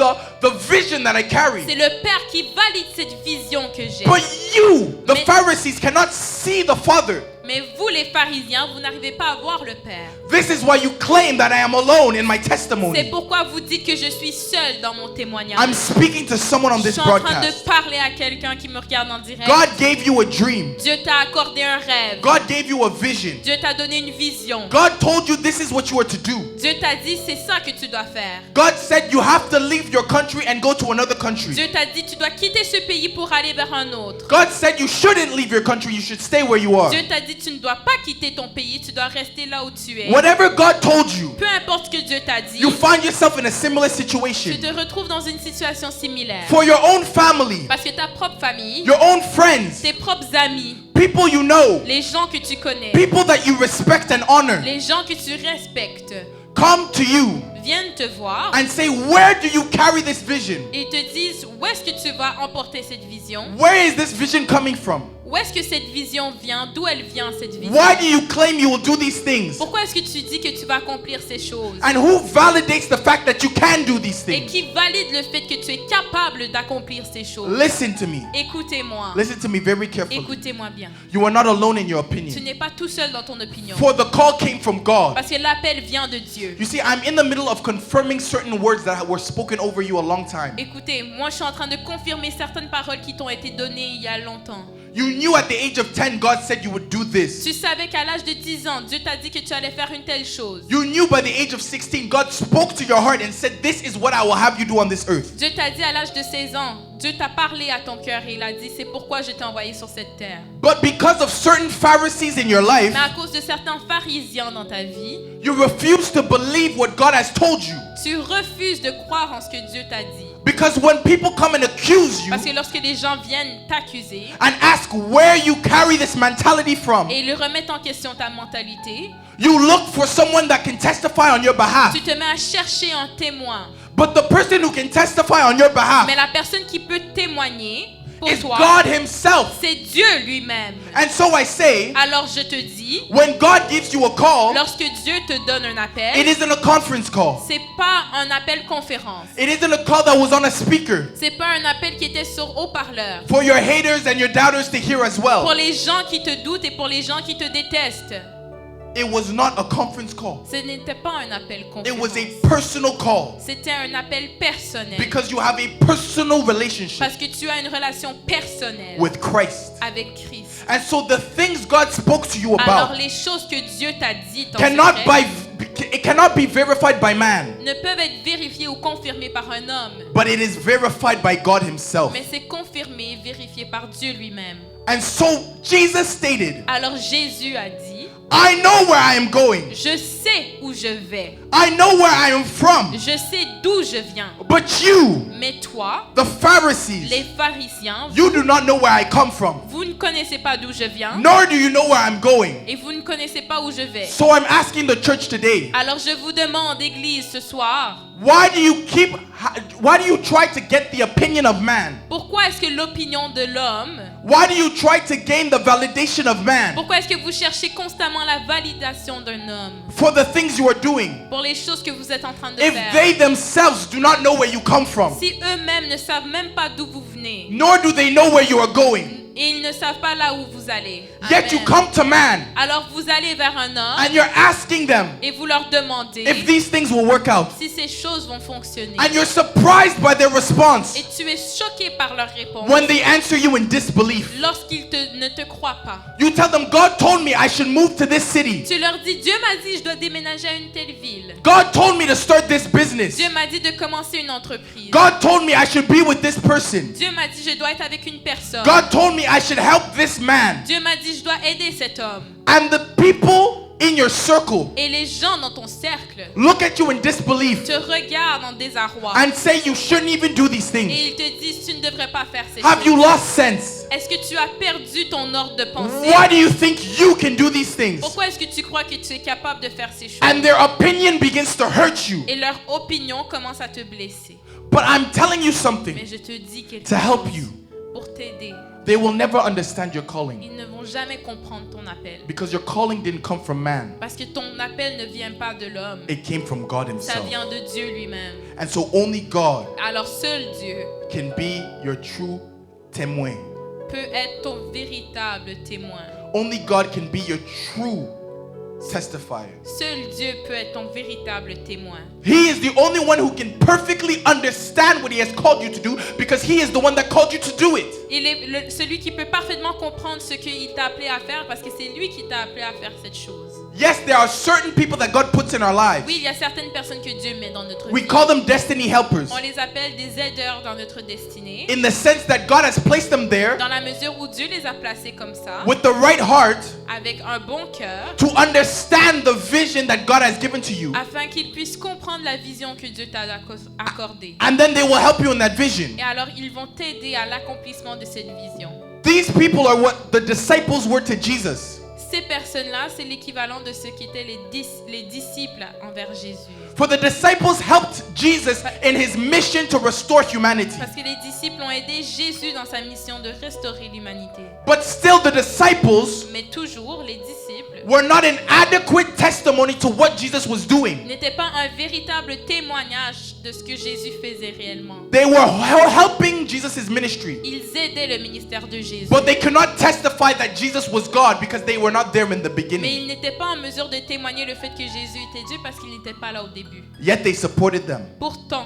the vision that I carry. C'est le Père qui valide cette vision que j'ai. But you, the Mais- Pharisees, cannot see the Father. Mais vous, les pharisiens, vous n'arrivez pas à voir le Père. This is why you claim that I am alone in my C'est testimony. pourquoi vous dites que je suis seul dans mon témoignage. I'm speaking to someone on Je this suis en train de broadcast. parler à quelqu'un qui me regarde en direct. God gave you a dream. Dieu t'a accordé un rêve. God gave you a vision. Dieu t'a donné une vision. God told you this is what you are to do. Dieu t'a dit c'est ça que tu dois faire. God said you have to leave your country and go to another country. Dieu t'a dit tu dois quitter ce pays pour aller vers un autre. God said you shouldn't leave your country, you should stay where you are. Dieu t'a dit tu ne dois pas quitter ton pays, tu dois rester là où tu es. Whatever God told you, Peu importe ce que Dieu t'a dit, you find yourself in a similar tu situation. te retrouves dans une situation similaire. For your own family, Parce que ta propre famille, your own friends, tes propres amis, people you know, les gens que tu connais, people that you respect and honor, les gens que tu respectes, come to you viennent te voir and say, where do you carry this vision? et te disent où est-ce que tu vas emporter cette vision? Where is this vision coming from? Où est-ce que cette vision vient? D'où elle vient cette vision? Why do you claim you will do these things? Pourquoi est-ce que tu dis que tu vas accomplir ces choses? And who validates the fact that you can do these Et things? qui valide le fait que tu es capable d'accomplir ces choses? Listen to me. Écoutez-moi. Listen to me very carefully. Écoutez-moi bien. You are not alone in your Tu opinion. n'es pas tout seul dans ton opinion. For the call came from God. Parce que l'appel vient de Dieu. You see, I'm in the middle of confirming certain words that were spoken over you a long time. Écoutez, moi je suis en train de confirmer certaines paroles qui t'ont été données il y a longtemps. You knew at the age of 10 God said you would do this. Tu savais qu'à l'âge de 10 ans, Dieu t'a dit que tu allais faire une telle chose. You knew by the age of 16 God spoke to your heart and said, this is what I will have you do on this earth. Dieu t'a dit à l'âge de 16 ans, Dieu t'a parlé à ton cœur et il a dit c'est pourquoi je t'ai envoyé sur cette terre. But because of certain Pharisees in your life, Mais à cause de certains pharisiens dans ta vie, you refuse to believe what God has told you. tu refuses de croire en ce que Dieu t'a dit. Because when people come and accuse you Parce que lorsque les gens viennent t'accuser and ask where you carry this mentality from, et ils remettent en question ta mentalité, you look for someone that can testify on your behalf. tu te mets à chercher un témoin. But the person who can testify on your behalf Mais la personne qui peut témoigner pour is toi, God Himself. c'est Dieu lui-même. And so I say, Alors je te dis, when God gives you a call, lorsque Dieu te donne un it appel, isn't a conference call. c'est pas un appel conférence. It isn't a call that was on a speaker C'est pas un appel qui était sur haut-parleur. for your haters and your doubters to hear as Pour well. les gens qui te doutent et pour les gens qui te détestent. It was not a conference call. Ce n'était pas un appel It was conférence. a personal call C'était un appel personnel. because you have a personal relationship Parce que tu as une relation personnelle with Christ. avec Christ. And so the things God spoke to you Alors about les choses que Dieu t'a dites en cannot secret it cannot be verified by man, ne peuvent être vérifiées ou confirmées par un homme. but it is verified by God Himself. Mais c'est confirmé, vérifié par Dieu lui-même. And so Jesus stated, Alors Jésus a dit, I know where I am going. je sais où je vais. I know where I am from. Je sais d'où je viens. But you, Mais toi, the Pharisees, les pharisiens, you do not know where I come from, vous ne connaissez pas d'où je viens nor do you know where I'm going. et vous ne connaissez pas où je vais. So I'm asking the church today, Alors je vous demande, Église, ce soir, why do you try to get the opinion of man? pourquoi est-ce que l'opinion de l'homme, Why do you try to gain the validation of man pourquoi est-ce que vous cherchez constamment la validation d'un homme for the things you are doing pour les choses que vous êtes en train de if faire? they themselves do not know where you come from, Si eux-mêmes ne savent même pas d'où vous venez nor do they know where you are going? et ils ne savent pas là où vous allez. Yet you Amen. come to man Alors vous allez vers un homme and you're asking them et vous leur demandez if these things will work out. si ces choses vont fonctionner. And you're surprised by their response Et tu es choqué par leur réponse when they answer you in disbelief. lorsqu'ils ne te croient pas. You tell them, God told me I should move to this city. Tu leur dis, Dieu m'a dit je dois déménager à une telle ville. God told me to start this business. Dieu m'a dit de commencer une entreprise. God told me I should be with this person. Dieu m'a dit je dois être avec une personne. God told me I should help this man. Dieu m'a dit je dois aider cet homme. And the people in your circle Et les gens dans ton cercle look at you in disbelief te regardent en désarroi. and say you shouldn't even do these Et things. ils te disent tu ne devrais pas faire ces Have you choses. lost sense? Est-ce que tu as perdu ton ordre de pensée? Why do you think you can do these things? Pourquoi est-ce que tu crois que tu es capable de faire ces choses? And their opinion begins to hurt you. Et leur opinion commence à te blesser. But I'm telling you Mais something je te dis quelque to help chose you. pour t'aider. they will never understand your calling. Ils ne vont jamais comprendre ton appel. Because your calling didn't come from man. Parce que ton appel ne vient pas de l'homme. It came from God Ça himself. vient de Dieu lui-même. And so only God Alors seul Dieu can be your true témoin. peut être ton véritable témoin. Only God can be your true testifier. Seul Dieu peut être ton véritable témoin. He is the only one who can perfectly understand what he has called you to do because he is the one that called you to do it. Il est celui qui peut parfaitement comprendre ce qu'il t'a appelé à faire parce que c'est lui qui t'a appelé à faire cette chose. Yes, there are certain people that God puts in our lives. Oui, il y a certaines personnes que Dieu met dans notre We vie. call them destiny helpers. On les appelle des aideurs dans notre destinée. In the sense that God has placed them there Dans la mesure où Dieu les a placés comme ça, with the right heart avec un bon cœur, to understand the vision that God has given to you. afin qu'ils puissent comprendre la vision que Dieu t'a accordée. And then they will help you in that vision. Et alors, ils vont t'aider à l'accomplissement de cette vision. These people are what the disciples were to Jesus. Ces personnes-là, c'est l'équivalent de ceux qui étaient les disciples envers Jésus. For the disciples helped Jesus in his mission to restore humanity. Parce que les disciples ont aidé Jésus dans sa mission de restaurer l'humanité. But still the disciples Mais toujours, les disciples were not an adequate testimony to what Jesus was doing. n'étaient pas un véritable témoignage de ce que Jésus faisait réellement. They were helping Jesus' ministry. Ils aidaient le ministère de Jésus. But they could not testify that Jesus was God because they were not there in the Mais beginning. ils n'étaient pas en mesure de témoigner le fait que Jésus était Dieu parce qu'ils n'étaient pas là au début. Yet they supported them. Pourtant,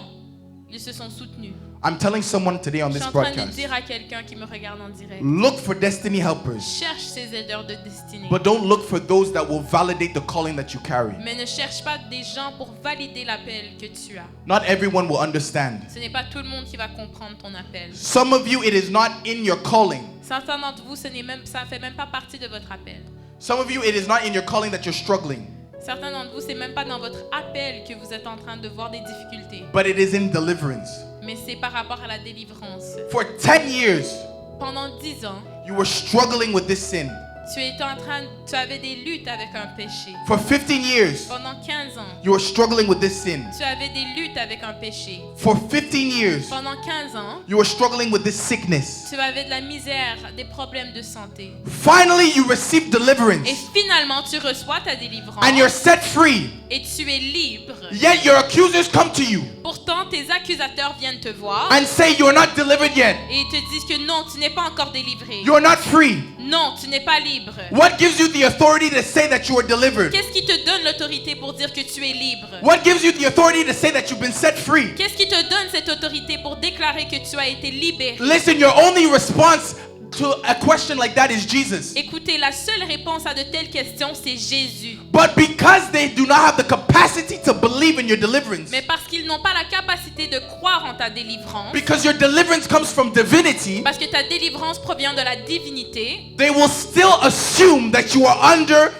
ils se sont soutenus. I'm telling someone today on Je this suis en train de broadcast, dire à quelqu'un qui me regarde en direct, look for destiny helpers, cherche ces aideurs de destinée. but don't look for those that will validate the calling that you carry. Mais ne cherche pas des gens pour valider l'appel que tu as. Not everyone will understand. Ce n'est pas tout le monde qui va comprendre ton appel. Some of you, it is not in your calling. Certains d'entre vous, ça fait même pas partie de votre appel. Some of you, it is not in your calling that you're struggling, Certains d'entre vous, c'est même pas dans votre appel que vous êtes en train de voir des difficultés. but it is in deliverance. Mais c'est par rapport à la délivrance. For 10 years, Pendant 10 ans, you were struggling with this sin. tu avais des luttes avec un péché. For 15 years, Pendant 15 ans, you were struggling with this sin. tu avais des luttes avec un péché. For 15 years, Pendant 15 ans, you were struggling with this sickness. tu avais de la misère, des problèmes de santé. Finally, you received deliverance Et finalement, tu reçois ta délivrance and you're set free. et tu es libre. Yet your accusers come to you Pourtant, tes accusateurs viennent te voir and say you're not delivered yet. et ils te disent que non, tu n'es pas encore délivré. You're not free. Non, tu n'es pas libre. What gives you the authority to say that you are delivered? Qu'est-ce qui te donne l'autorité pour dire que tu es libre? What gives you the authority to say that you've been set free? Qu'est-ce qui te donne cette autorité pour déclarer que tu as été libéré? Listen, your only response to a question like that is Jesus. Écoutez, la seule réponse à de telles questions, c'est Jésus. But because they do not have the capacity to believe in your deliverance, Mais parce qu'ils n'ont pas la capacité de croire en ta délivrance, because your deliverance comes from divinity, parce que ta délivrance provient de la divinité, they will still assume that you are under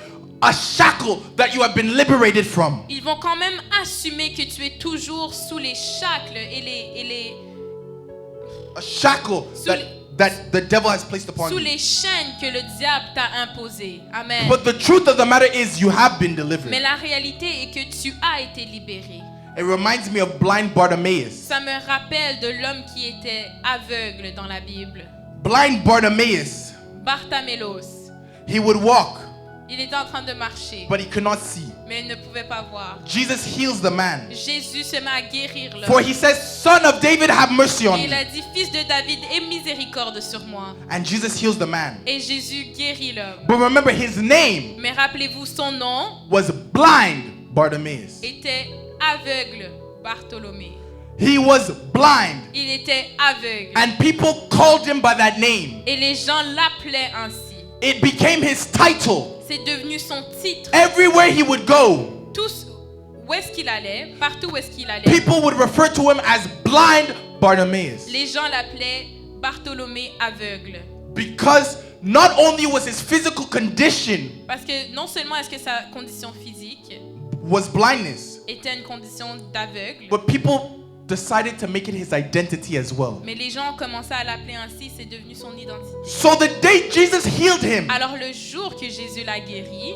a shackle that you have been liberated from. ils vont quand même assumer que tu es toujours sous les shacles A shackle that the devil has placed upon sous you. les chaînes que le diable t'a imposées. Amen. But the truth of the matter is you have been Mais delivered. la réalité est que tu as été libéré. It reminds me of blind Bartimaeus. Ça me rappelle de l'homme qui était aveugle dans la Bible. Blind Bartimaeus, Barthamélos. he would walk, Il était en train de marcher, but he could not see. mais il ne pouvait pas voir. Jesus heals the man. Jésus se met à guérir For l'homme. he says, Son of David, have mercy on Et il me. a dit, Fils de David, aie miséricorde sur moi. And Jesus heals the man. Et Jésus guérit l'homme. But remember, his name Mais rappelez-vous, son nom was blind Bartimaeus. était aveugle Bartholomé. He was blind. Il était aveugle. And people called him by that name. Et les gens l'appelaient ainsi. It became his title. C'est devenu son titre. Everywhere he would go, Tous, où est-ce qu'il allait, partout où est-ce qu'il allait, people would refer to him as blind Bartimaeus. les gens l'appelaient Bartholomé aveugle. Because not only was his physical condition Parce que non seulement est-ce que sa condition physique was blindness, était une condition d'aveugle, but people decided to make it his identity as well. mais les gens ont commencé à l'appeler ainsi, c'est devenu son identité. So the day Jesus healed him, Alors le jour que Jésus l'a guéri,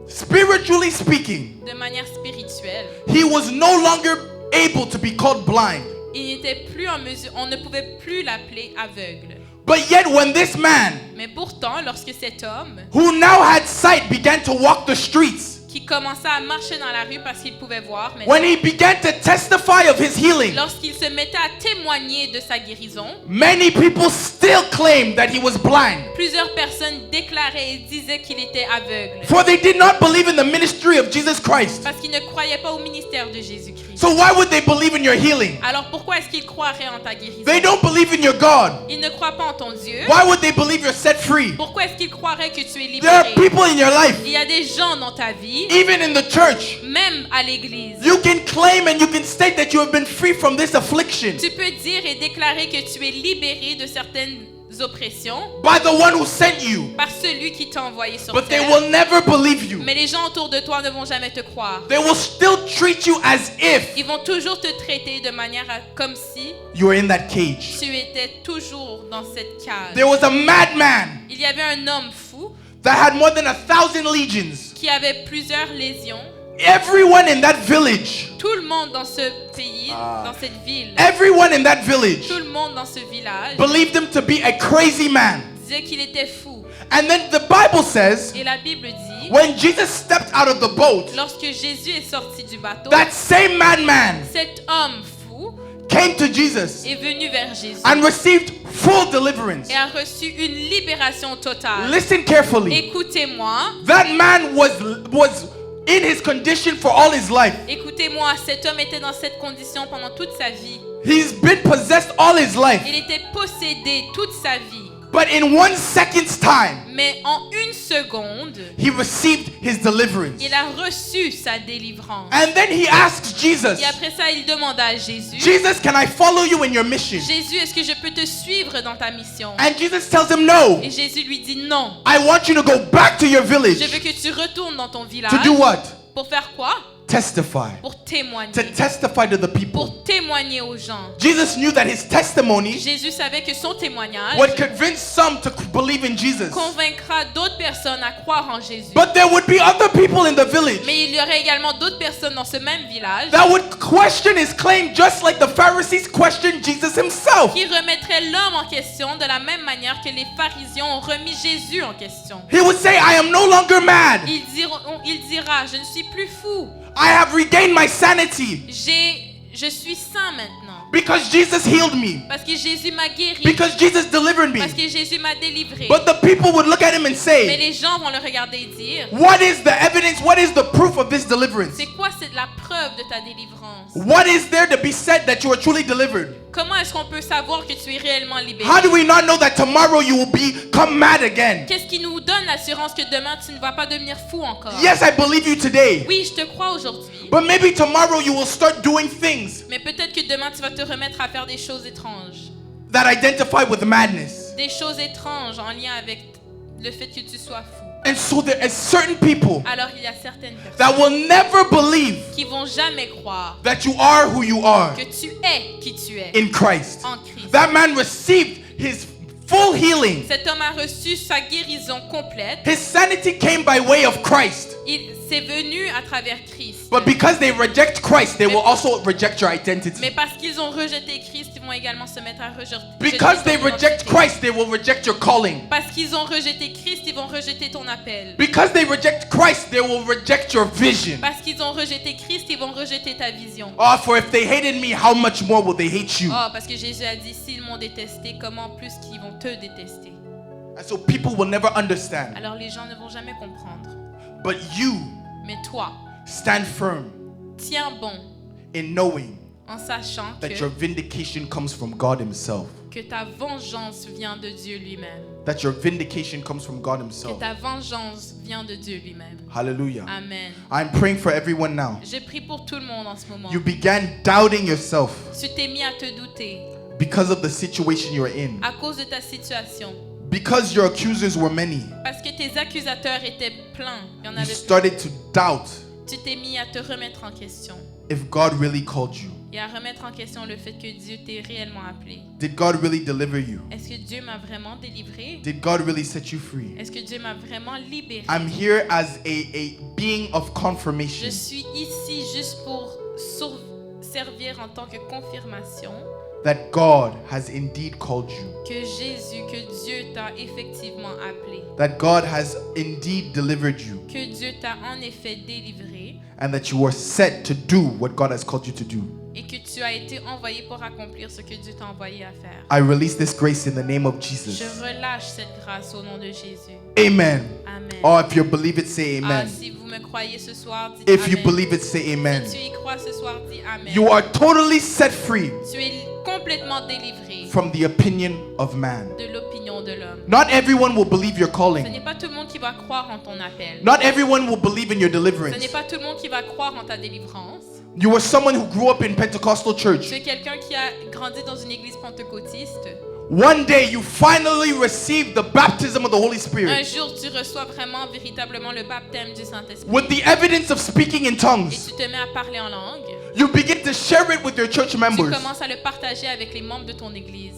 spiritually speaking, de manière spirituelle, he was no longer able to be called blind. il n'était plus en mesure, on ne pouvait plus l'appeler aveugle. But yet when this man, Mais pourtant, lorsque cet homme who now had sight, began to walk the streets, qui commença à marcher dans la rue parce qu'il pouvait voir, mais when he began to testify of his healing, lorsqu'il se mettait à témoigner de sa guérison, many people still claimed that he was blind. plusieurs personnes déclaraient et disaient qu'il était aveugle. For they did not believe in the ministry of Jesus Christ. Parce qu'ils ne croyaient pas au ministère de Jésus-Christ. So why would they believe in your healing? Alors pourquoi est-ce qu'ils croiraient en ta guérison? They don't believe in your God. Ils ne croient pas en ton Dieu. Why would they believe you're set free? Pourquoi est-ce qu'ils croiraient que tu es There are libéré? people in your life, Il y a des gens dans ta vie, even in the church. même à l'église. You can claim and you can state that you have been free from this affliction Tu peux dire et déclarer que tu es libéré de certaines oppressions by the one who sent you, par celui qui t'a envoyé sur but they terre. will never believe you. Mais les gens autour de toi ne vont jamais te croire. They will still treat you as if Ils vont toujours te traiter de manière comme si you were in that cage. tu étais toujours dans cette cage. There was a madman Il y avait un homme fou that had more than 1,000 legions. qui avait plusieurs lésions. Everyone in that village, Tout le monde dans ce pays, dans cette ville, everyone in that village tout le monde dans ce village believed him to be a crazy man. disait qu'il était fou. And then the Bible says, Et la Bible dit, when Jesus stepped out of the boat, lorsque Jésus est sorti du bateau, that same madman cet homme fou came to Jesus est venu vers Jésus and received full deliverance. et a reçu une libération totale. Listen carefully. Écoutez-moi, That man was in his condition for all his life. écoutez-moi, cet homme était dans cette condition pendant toute sa vie. He's been possessed all his life. Il était possédé toute sa vie. But in 1 second's time, Mais en une seconde, he received his deliverance. il a reçu sa délivrance. And then he asks Jesus, Et après ça, il demanda à Jésus, Jesus, can I follow you in your mission? Jésus, est-ce que je peux te suivre dans ta mission? And Jesus tells him, no. Et Jésus lui dit non. I want you to go back to your village. Je veux que tu retournes dans ton village. To do what? Pour faire quoi? Testify. Pour témoigner. To testify to the people. Pour témoigner aux gens. Jesus knew that his testimony Jésus savait que son témoignage would convince some to believe in Jesus. convaincra d'autres personnes à croire en Jésus. But there would be other people in the village Mais il y aurait également d'autres personnes dans ce même village that would question his claim just like the Pharisees questioned Jesus himself. qui remettraient l'homme en question de la même manière que les pharisiens ont remis Jésus en question. He would say, I am no longer mad. Il dira, je ne suis plus fou. I have regained my sanity Je suis saint maintenant. because Jesus healed me, Parce que Jésus m'a guéri. because Jesus delivered Parce me. que Jésus m'a délivré. But the people would look at him and Mais say, les gens vont le regarder et dire, what is the evidence? What is the proof of this deliverance? c'est quoi c'est la preuve de ta délivrance? What is there to be said that you are truly delivered? Comment est-ce qu'on peut savoir que tu es réellement libéré? How do we not know that tomorrow you will become mad again? Qu'est-ce qui nous donne l'assurance que demain tu ne vas pas devenir fou encore? Yes, I believe you today. Oui, je te crois aujourd'hui. But maybe tomorrow you will start doing things Mais peut-être que demain tu vas te remettre à faire des choses étranges. that identify with madness. Des choses étranges en lien avec le fait que tu sois fou. And so there are certain people Alors il y a certaines personnes that will never believe qui vont jamais croire that you are who you are que tu es qui tu es in Christ. en Christ. That man received his full healing. Cet homme a reçu sa guérison complète. His sanity came by way of Christ. C'est venu à travers Christ. But because they reject Christ, they will also reject your identity. Mais parce qu'ils ont rejeté Christ, ils vont également se mettre à rejeter. Because they ton reject identité. Christ, they will reject your calling. Parce qu'ils ont rejeté Christ, ils vont rejeter ton appel. Because they reject Christ, they will reject your vision. Parce qu'ils ont rejeté Christ, ils vont rejeter ta vision. Oh, for if they hated me, how much more will they hate you? Oh, parce que Jésus a dit, s'ils m'ont détesté, comment plus qu'ils vont te détester. And so people will never understand. Alors les gens ne vont jamais comprendre. But you Mais toi, stand firm tiens bon in knowing en sachant that your vindication comes from God Himself. que ta vengeance vient de Dieu lui-même. That your vindication comes from God Que Himself. ta vengeance vient de Dieu lui-même. Hallelujah. Amen. I'm praying for everyone now. Je prie pour tout le monde en ce moment. You began doubting yourself Tu t'es mis à te douter because of the situation you're in. à cause de ta situation. Because your accusers were many. Parce que tes accusateurs étaient pleins. Il y en You avait started to doubt Tu t'es mis à te remettre en question if God really called you. et à remettre en question le fait que Dieu t'ait réellement appelé. Did God really deliver you? Est-ce que Dieu m'a vraiment délivré? Did God really set you free? Est-ce que Dieu m'a vraiment libéré? I'm here as a being of confirmation. Je suis ici juste pour servir en tant que confirmation that God has indeed called you, que Dieu t'a effectivement appelé, that God has indeed delivered you, que Dieu t'a en effet délivré and that you are set to do what God has called you to do. et que tu as été envoyé pour accomplir ce que Dieu t'a envoyé à faire. I release this grace in the name of Je Jesus. relâche cette grâce au nom de Jésus. Amen. Amen. Or if you believe it, say Ah, amen. si vous me croyez ce soir, dites If you Amen. believe it, say amen. Si tu y crois ce soir, dis Amen. You are totally set free Tu es complètement délivré from the opinion of man. de l'opinion de l'homme. Not everyone will believe your Ce calling. n'est pas tout le monde qui va croire en ton appel. Not everyone will believe in your Ce deliverance. n'est pas tout le monde qui va croire en ta délivrance. You are someone who grew up in Pentecostal church. Tu es quelqu'un qui a grandi dans une église pentecôtiste. One day you finally received the baptism of the Holy Un Spirit jour, tu reçois vraiment, véritablement le baptême du Saint-Esprit. with the evidence of speaking in Et tongues. tu te mets à parler en langue. You begin to share it with your church Tu members. commences à le partager avec les membres de ton église.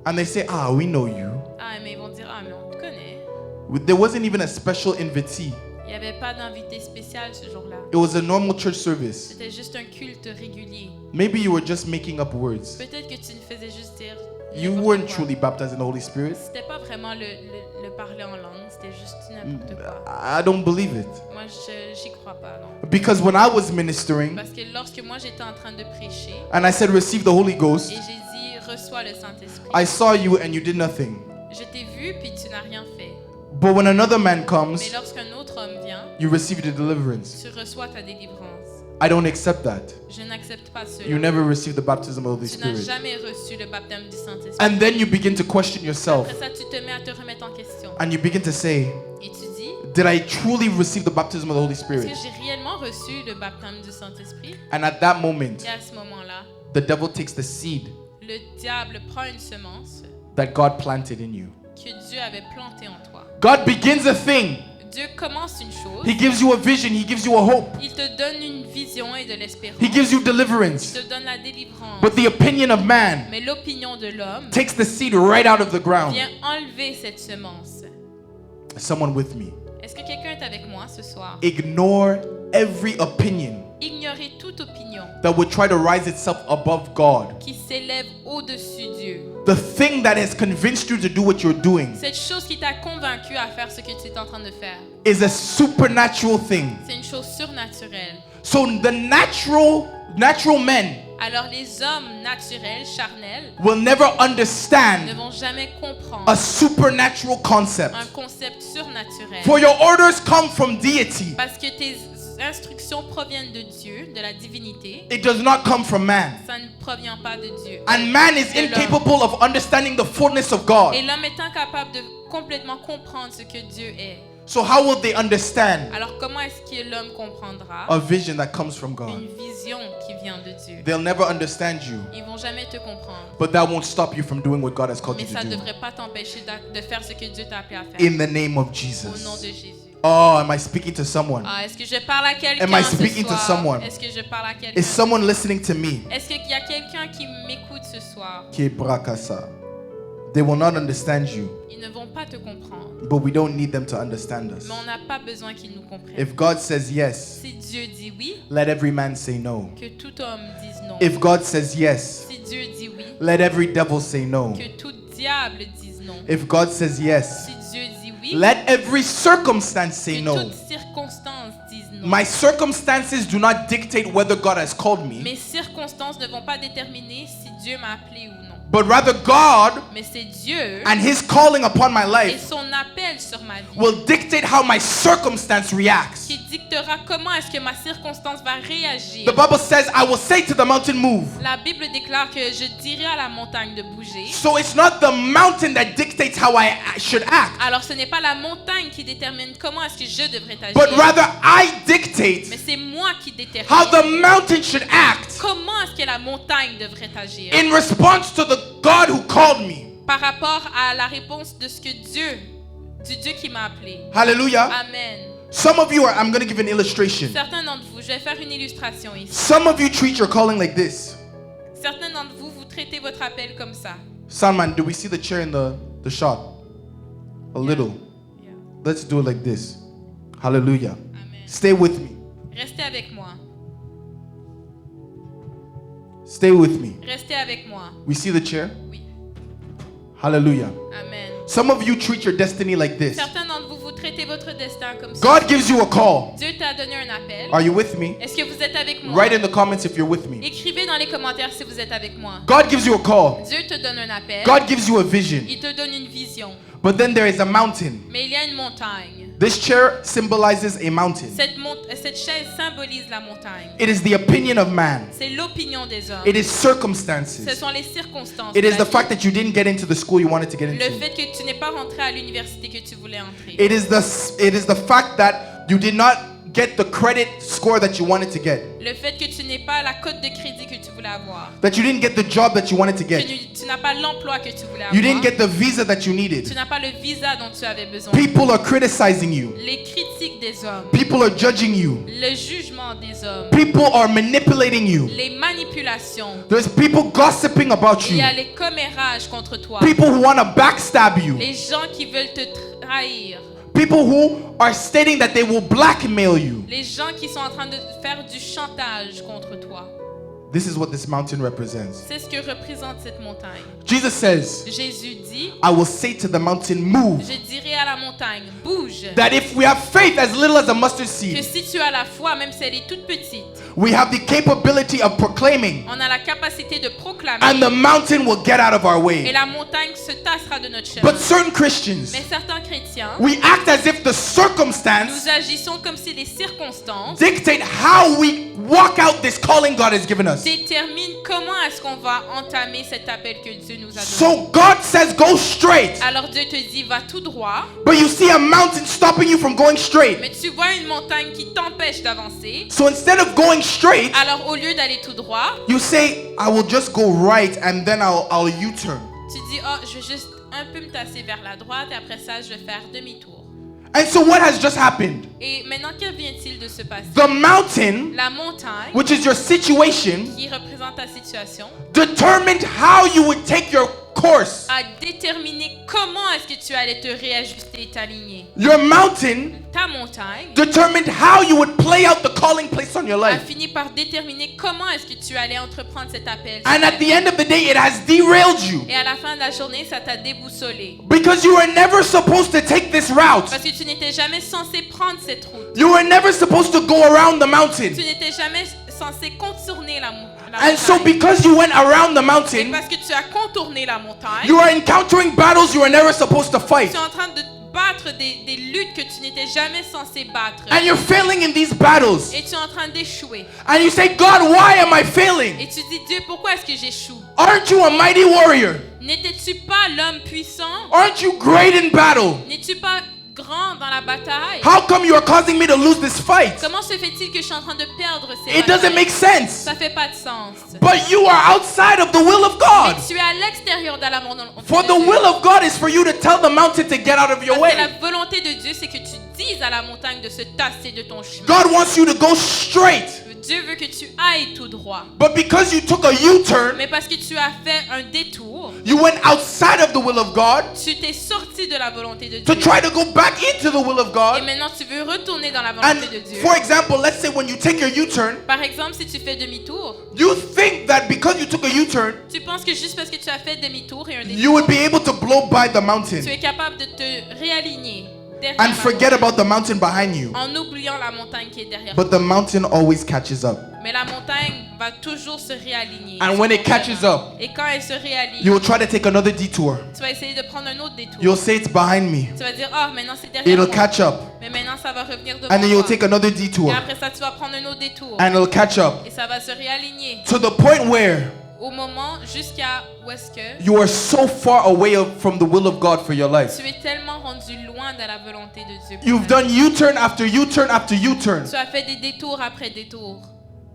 And they say, we know you. Ah, mais ils vont dire, ah, mais on te connaît. There wasn't even a special invitee. Il n'y avait pas d'invité spécial ce jour-là. It was a normal church service. C'était juste un culte régulier. Maybe you were just making up words. Peut-être que tu faisais juste dire. You n'importe weren't quoi. truly baptized in the Holy Spirit. C'était pas vraiment le parler en langue, c'était juste n'importe quoi. I don't believe it. Moi, j'y crois pas, non. Because when I was ministering Parce que lorsque moi j'étais en train de prêcher and I said, receive the Holy Ghost, et j'ai dit reçois le Saint-Esprit, I saw you and you did nothing. je t'ai vu puis tu n'as rien fait. But when another man comes, Mais lorsqu'un autre homme vient, you receive the deliverance. tu reçois ta délivrance. I don't accept that. Je n'accepte pas cela. You never received the baptism of the Holy Tu n'as Spirit. jamais reçu le baptême du Saint-Esprit. And then you begin to question yourself Après ça, tu te mets à te remettre en question. and you begin to say, Et tu dis, did I truly receive the baptism of the Holy est-ce Spirit? que j'ai réellement reçu le baptême du Saint-Esprit? And at that moment, Et à ce moment-là, the devil takes the seed le diable prend une semence that God planted in you. que Dieu avait plantée en toi. God begins a thing. Dieu commence une chose. He gives you a vision. He gives you a hope. Il te donne une vision et de l'espérance. He gives you Il deliverance. te donne la délivrance. But the opinion of man Mais l'opinion de l'homme takes the seed right out of the ground. vient enlever cette semence. Someone with me. Est-ce que quelqu'un est avec moi ce soir? Ignore every opinion Ignorez toute opinion that would try to rise itself above God. qui s'élève au-dessus Dieu. The thing that has convinced you to do what you're doing Cette chose qui t'a convaincu à faire ce que tu es en train de faire, is a supernatural thing. c'est une chose surnaturelle. So the natural men Alors les hommes naturels, charnels, will never ne understand vont jamais comprendre a supernatural concept. un concept surnaturel. For your orders come from deity. Parce que tes instructions proviennent de Dieu, de la divinité. It does not come from man. Ça ne provient pas de Dieu. And man is De l'homme. incapable of understanding the fullness of God. Et l'homme est incapable de complètement comprendre ce que Dieu est. So how will they understand Alors comment est-ce que l'homme comprendra a vision that comes from God? une vision qui vient de Dieu? They'll never understand you. Ils vont jamais te comprendre. But that won't stop you from doing what God has called Mais you ça to ne do. devrait pas t'empêcher de faire ce que Dieu t'a appelé à faire. In the name of Au nom Jesus. de Jésus. Oh, am I speaking to someone? Ah, est-ce que je parle à quelqu'un Am I ce speaking to soir? someone? Est-ce que je parle à quelqu'un? Is someone listening to me? Est-ce qu'il y a quelqu'un qui m'écoute ce soir? Kebrakasa. They will not understand you, Ils ne vont pas te comprendre. but we don't need them to understand us. Mais on n'a pas besoin qu'ils nous comprennent. If God says yes, Si Dieu dit oui, let every man say no. que tout homme dise non. If God says yes, Si Dieu dit oui, let every devil say no. que tout diable dise non. If God says yes, Si Dieu dit oui, let every circumstance say que no. toute circonstance dise non. My circumstances do not dictate whether God has called me, Mes circonstances ne vont pas déterminer si Dieu m'a appelé ou non. but rather God Mais c'est Dieu and His calling upon my et life son appel sur ma vie will dictate how my circumstance reacts. qui dictera comment est-ce que ma circonstance va réagir. The Bible says, I will say to the mountain, move. La Bible déclare que je dirai à la montagne de bouger. So it's not the mountain that dictates how I should act, Alors ce n'est pas la montagne qui détermine comment est-ce que je devrais agir. but rather I dictate Mais c'est moi qui détermine how the mountain should act comment est-ce que la montagne devrait agir in response to the God who called me. par rapport à la réponse de ce que du Dieu qui m'a appelé. Hallelujah. Amen. Some of you are, I'm going to give an illustration. Certains d'entre vous, je vais faire une illustration ici. Some of you treat your calling like this. Certains d'entre vous, vous traitez votre appel comme ça. Salman, do we see the chair in the shot? A little. Yeah. Let's do it like this. Hallelujah. Amen. Stay with me. Restez avec moi. Stay with me. Restez avec moi. We see the chair? Oui. Hallelujah. Amen. Some of you treat your destiny like this. Certains d'entre vous, vous traitez votre destin comme ça. God gives you a call. Dieu t'a donné un appel. Are you with me? Est-ce que vous êtes avec moi? Write in the comments if you're with me. Écrivez dans les commentaires si vous êtes avec moi. God gives you a call. Dieu te donne un appel. God gives you a vision. Il te donne une vision. But then there is a mountain. Mais il y a une montagne. This chair symbolizes a mountain. Cette chaise symbolise la montagne. It is the opinion of man. C'est l'opinion des hommes. It is Ce circumstances. sont les circonstances. It de is la the vie. fact that you didn't get into the school you wanted to get Le into. fait que tu n'es pas rentré à l'université que tu voulais entrer. It is the fact that you did not get the credit score that you wanted to get. Le fait que tu n'aies pas la cote de crédit que tu voulais avoir. That you didn't get the job that you wanted to Que get. tu n'as pas l'emploi que tu voulais avoir. You didn't get the visa that you Tu needed. n'as pas le visa dont tu avais besoin. People are criticizing you. Les critiques des hommes. People are judging you. Le jugement des hommes. People are manipulating you. Les manipulations. There's people gossiping about Il you. y a les commérages contre toi. People who want to backstab you. Les gens qui veulent te trahir. People who are stating that they will blackmail you. Les gens qui sont en train de faire du chantage contre toi. This is what this mountain represents. C'est ce que représente cette montagne. Jesus says, Jésus dit, I will say to the mountain, move. je dirai à la montagne, bouge. That if we have faith as little as a mustard Que seed, si tu as la foi, même si elle est toute petite, we have the capability of proclaiming, on a la capacité de proclamer. and the mountain will get out of our Et way. la montagne se tassera de notre chemin. But certain Christians, Mais certains chrétiens, we act as if the circumstance nous agissons comme si les circonstances dictate how we walk out this calling God has given us. déterminent comment est-ce qu'on va entamer cet appel que Dieu nous a donné. So God says go straight, Alors Dieu te dit, va tout droit, but you see a mountain stopping you from going straight. mais tu vois une montagne qui t'empêche d'avancer. So instead of going straight, Alors au lieu d'aller tout droit, you say, I will just go right and then I'll U-turn. tu dis, oh, je vais juste un peu me tasser vers la droite et après ça, je vais faire demi-tour. And so what has just happened? Et maintenant, que vient-il de se passer? The mountain, La montagne, which is your situation, qui représente ta situation, determined how you would take your course. a déterminé comment est-ce que tu allais te réajuster et t'aligner. Your mountain Ta montagne determined how you would play out the calling placed on your a life. fini par déterminer comment est-ce que tu allais entreprendre cet appel. And at the end of the day, it has derailed you. Et à la fin de la journée, ça t'a déboussolé. Because you were never supposed to take this route. Parce que tu n'étais jamais censé prendre cette route. You were never supposed to go around the Tu mountain. n'étais jamais censé contourner la montagne. And so because you went around the Et mountain, parce que tu as contourné la montagne, you are encountering battles you were never supposed to fight. tu es en train de battre des luttes que tu n'étais jamais censé battre. And you're failing in these battles. Et tu es en train d'échouer. And you say, God, why am I failing? Et tu dis, Dieu, pourquoi est-ce que j'échoue? Aren't you a mighty warrior? N'étais-tu pas l'homme puissant? Aren't you great in battle? N'es-tu pas grand dans la bataille? How come you are causing me to lose this fight? Comment se fait-il que je suis en train de perdre ces It doesn't batailles? make sense. Ça fait pas de sens. But you are outside of the will of Mais God. tu es à l'extérieur de la volonté For de the Dieu. will of God is for you to tell the mountain to get out of your Parce que la way. volonté de Dieu, c'est que tu dises à la montagne de se tasser de ton chemin. God wants you to go straight. Dieu veut que tu ailles tout droit. But because you took a U-turn, Mais parce que tu as fait un détour, you went outside of the will of God tu t'es sorti de la volonté de to Dieu. try to go back into the will of Et God. maintenant, tu veux retourner dans la And volonté de Dieu. for example, let's say when you take your U-turn, Par exemple, si tu fais demi-tour, you think that because you took a U-turn, tu penses que juste parce que tu as fait demi-tour et un you détour, would be able to blow by the mountain tu es capable de te réaligner derrière and la forget montagne, about the mountain behind you. en oubliant la montagne qui est derrière. But the mountain always catches up. Mais la montagne va toujours se réaligner. And when it catches up, Et quand elle se réaligne, you will try to take another detour. tu vas essayer de prendre un autre détour. You'll say it's behind me. Tu vas dire, oh, maintenant c'est derrière It'll moi. catch up. Mais maintenant ça va revenir devant And then you'll toi. take another Et detour. après ça, tu vas prendre un autre détour. And it'll catch up. Et ça va se réaligner. To the point where Au moment jusqu'à où est-ce que you are so far away from the will of God for your life. tu es tellement rendu loin de la volonté de Dieu. pour You've ta done vie. U-turn after U-turn after U-turn. Tu as fait des détours après détours.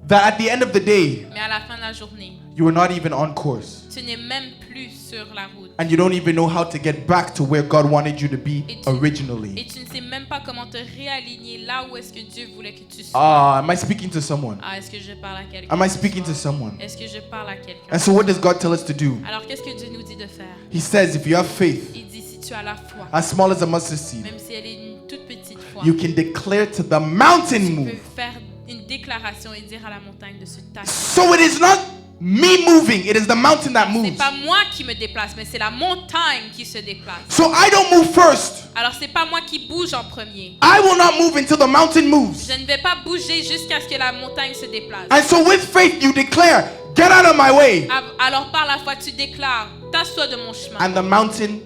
That at the end of the day, Mais à la fin de la journée, you are not even on course. tu n'es même plus sur la route. And you don't even know how to get back to where God wanted you to be Et tu originally. ne sais même pas comment te réaligner là où est-ce que Dieu voulait que tu sois. Ah, am I speaking to someone? Ah, est-ce que je parle à quelqu'un? Am I speaking to someone? Est-ce que je parle à quelqu'un? And so what does God tell us to do? Alors qu'est-ce que Dieu nous dit de faire? He says if you have faith, Il dit si tu as la foi, as small as a mustard seed, même si elle est une toute petite foi, you can declare to the mountain tu peux move. faire une déclaration et dire à la montagne de se tasser. So it is not me moving. It is the mountain that C'est moves. pas moi qui me déplace, mais c'est la montagne qui se déplace. So I don't move first. Alors c'est pas moi qui bouge en premier. I will not move until the mountain moves. Je ne vais pas bouger jusqu'à ce que la montagne se déplace. And so with faith you declare, get out of my way. Alors par la foi tu déclares, tasse-toi de mon chemin. And the mountain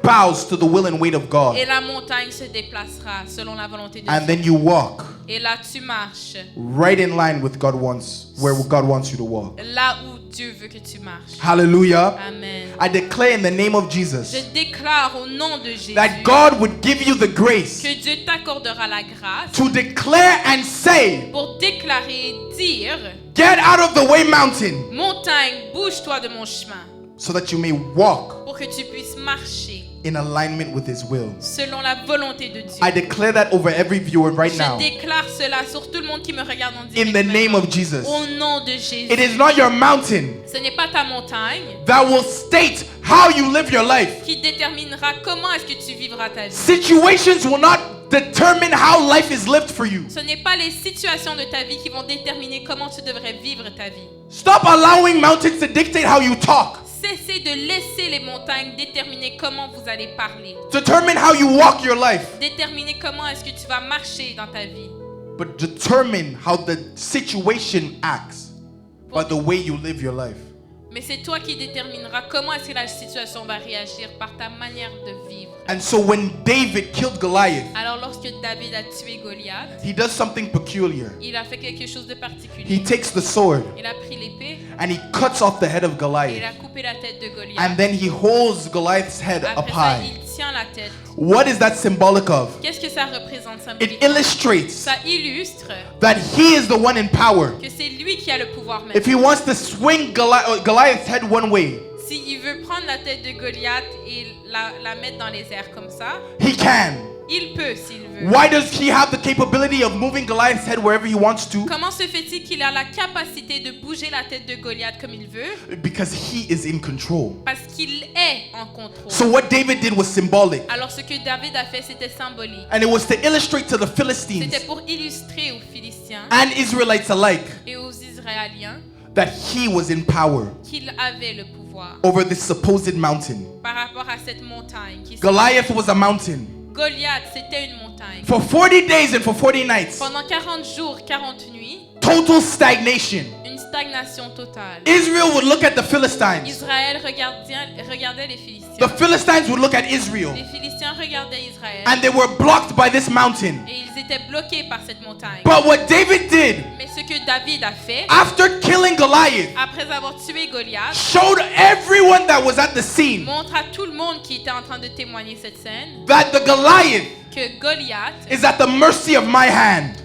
bows to the will and weight of God. Et la montagne se déplacera selon la volonté de And Dieu. then you walk Et là tu marches right in line with where God wants you to walk. là où Dieu veut que tu marches. Hallelujah. Amen. I declare in the name of Je Jesus déclare au nom de Jésus that God would give you the grace que Dieu t'accordera la grâce to declare and say, pour déclarer et dire, get out of the way, mountain, montagne, bouge-toi de mon chemin, so that you may walk pour que tu puisses marcher in alignment with His will. selon la volonté de Dieu. I declare that over every viewer right now. Je déclare cela sur tout le monde qui me regarde en In direct the name maintenant. of Jesus. Au nom de Jésus. It is not your mountain Ce n'est pas ta montagne that will state how you live your life. qui déterminera comment est-ce que tu vivras ta vie. Situations will not determine how life is lived for you. Ce n'est pas les situations de ta vie qui vont déterminer comment tu devrais vivre ta vie. Stop allowing mountains to dictate how you talk. Cessez de laisser les montagnes déterminer comment vous allez parler. Determine how you walk your life. Déterminer comment est-ce que tu vas marcher dans ta vie. But determine how the situation acts by the way you live your life. Mais c'est toi qui détermineras comment est-ce que la situation va réagir par ta manière de vivre. And so when David killed Goliath, Alors lorsque David a tué Goliath, he does something peculiar. il a fait quelque chose de particulier. He takes the sword Il a pris l'épée and he cuts off the head of et il Goliath. a coupé la tête de Goliath. And then he holds Goliath's head up Après ça, high. il tient la tête. What is that symbolic of? Qu'est-ce que ça représente It symboliquement? illustrates Ça illustre that he is the one in power. que c'est lui qui a le pouvoir If he maintenant. wants to swing Goliath's head one way, S'il veut prendre la tête de Goliath et la mettre dans les airs comme ça, he can. il peut s'il veut. Why does he have the capability of moving Goliath's head wherever he wants to? Comment se fait-il qu'il a la capacité de bouger la tête de Goliath comme il veut? Because he is in control. Parce qu'il est en contrôle. So what David did was symbolic. Alors ce que David a fait, c'était symbolique. And it was to illustrate to the Philistines C'était pour illustrer aux Philistins and Israelites alike et aux Israéliens that he was in power qu'il avait le pouvoir over this supposed mountain. par rapport à cette montagne. Goliath was a mountain. Goliath, c'était une montagne. For 40 days and for 40 nights, Pendant 40 jours, 40 nuits, total stagnation. une stagnation totale. Israel would look at the Philistines. Israël regardait les The Philistins. Philistines would look at Israel. Les Philistins regardaient Israël And they were blocked by this mountain. et ils étaient bloqués par cette montagne. But what David did Mais ce que David a fait, after killing Goliath après avoir tué Goliath, showed everyone that was at the scene montre à tout le monde qui était en train de témoigner cette scène that the Goliath que Goliath is at the mercy of my hand.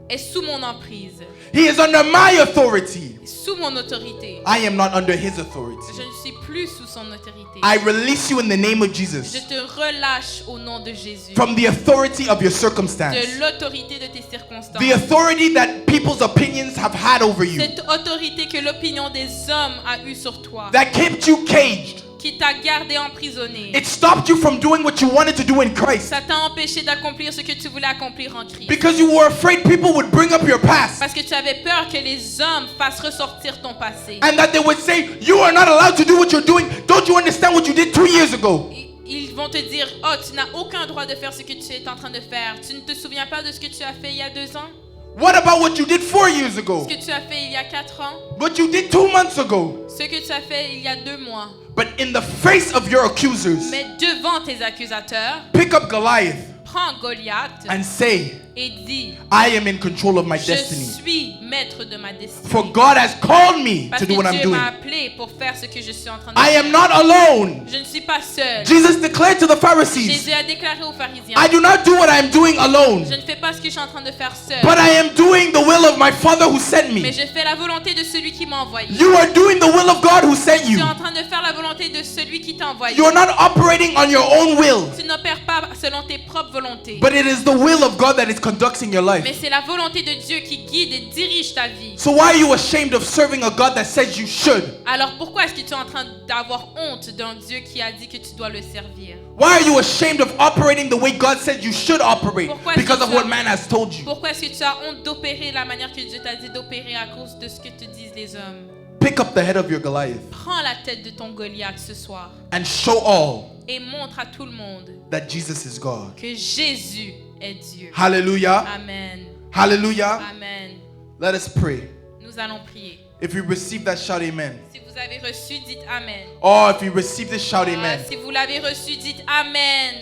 est sous mon emprise, He is under my authority. sous mon autorité. I am not under his authority. Je ne suis plus sous son autorité. I release you in the name of Je Jesus te relâche au nom de Jésus. from the authority of your circumstance. De l'autorité de tes circonstances. The authority that people's opinions have had over you. Cette autorité que l'opinion des hommes a eue sur toi, That kept you caged. qui t'a gardé emprisonné. It stopped you from doing what you wanted to do in Christ. Ça t'a empêché d'accomplir ce que tu voulais accomplir en Christ. Because you were afraid people would bring up your past. Parce que tu avais peur que les hommes fassent ressortir ton passé. And that they would say, you are not allowed to do what you're doing. Don't you understand what you did 2 years ago? Ils vont te dire, oh, tu n'as aucun droit de faire ce que tu es en train de faire. Tu ne te souviens pas de ce que tu as fait il y a 2 ans? What about what you did 4 years ago? Ce que tu as fait il y a 4 ans? What you did 2 months ago? Ce que tu as fait il y a 2 mois? But in the face of your accusers, Mais devant tes accusateurs, pick up Goliath prends Goliath and say, et dis, I am in control of my je destiny. suis maître de ma destinée. For God has called me Parce to que do what I'm Dieu doing. m'a appelé pour faire ce que je suis en train de I faire. am not alone. Je ne suis pas seul. Jesus declared to the Pharisees, Jésus a déclaré aux pharisiens, I do not do what I am doing alone, je ne fais pas ce que je suis en train de faire seul, but I am doing the will of my Father who sent mais me. je fais la volonté de celui qui m'a envoyé. You are doing the will of God who sent Tu you. es en train de faire la volonté de celui qui t'a envoyé. You are not operating on your own will, Tu n'opères pas selon tes propres volontés. but it is the will of God that is conducting your life. Mais c'est la volonté de Dieu qui guide et dirige ta vie. So why are you ashamed of serving a God that says you should? Alors pourquoi est-ce que tu es en train d'avoir honte d'un Dieu qui a dit que tu dois le servir? Why are you ashamed of operating the way God said you should operate Pourquoi est-ce because que of tu what as- man has told you? Pourquoi est-ce que tu as honte d'opérer la manière que Dieu t'a dit d'opérer à cause de ce que te disent les hommes? Pick up the head of your Goliath Prends la tête de ton Goliath ce soir and show all et montre à tout le monde that Jesus is God. que Jésus est Dieu. Hallelujah. Amen. Hallelujah. Amen. Let us pray. Nous allons prier. If you receive that, shout amen. Si vous avez reçu, dites Amen. Oh, if you receive this, shout amen. Si vous l'avez reçu, dites Amen.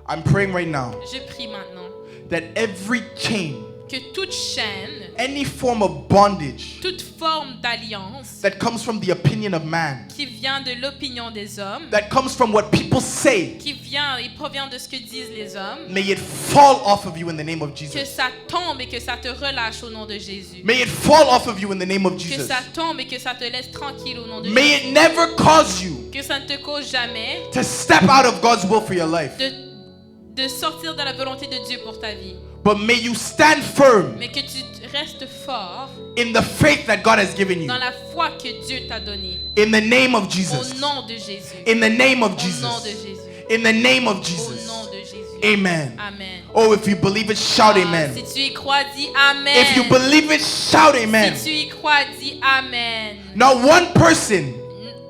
I'm praying right now Je prie maintenant that every chain, que toute chaîne, any form of bondage toute forme d'alliance that comes from the opinion of man, qui vient de l'opinion des hommes, that comes from what people say, qui vient et provient de ce que disent les hommes, may it fall off of you in the name of que Jesus. ça tombe et que ça te relâche au nom de Jésus. May it fall off of you in the name of Que Jesus. ça tombe et que ça te laisse tranquille au nom de May Jésus. it never cause you Que ça ne te cause jamais to step out of God's will for your life, de sortir de la volonté de Dieu pour ta vie. but may you stand firm Mais que tu restes fort in the faith that God has given you. dans la foi que Dieu t'a donnée. In the name of Au Jesus. nom de Jésus. In the name of Au nom de Jesus. Jésus. In the name of Au Jesus. nom de Jésus. Amen. Amen. Oh, if you believe it, shout Ah, amen. si tu y crois, dis Amen. If you believe it, shout amen. Si tu y crois, dis Amen. Now, one person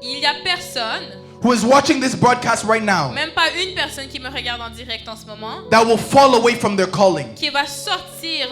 Il y a personne, who is watching this broadcast right now même pas une personne qui me regarde en direct en ce moment, that will fall away from their calling. qui va sortir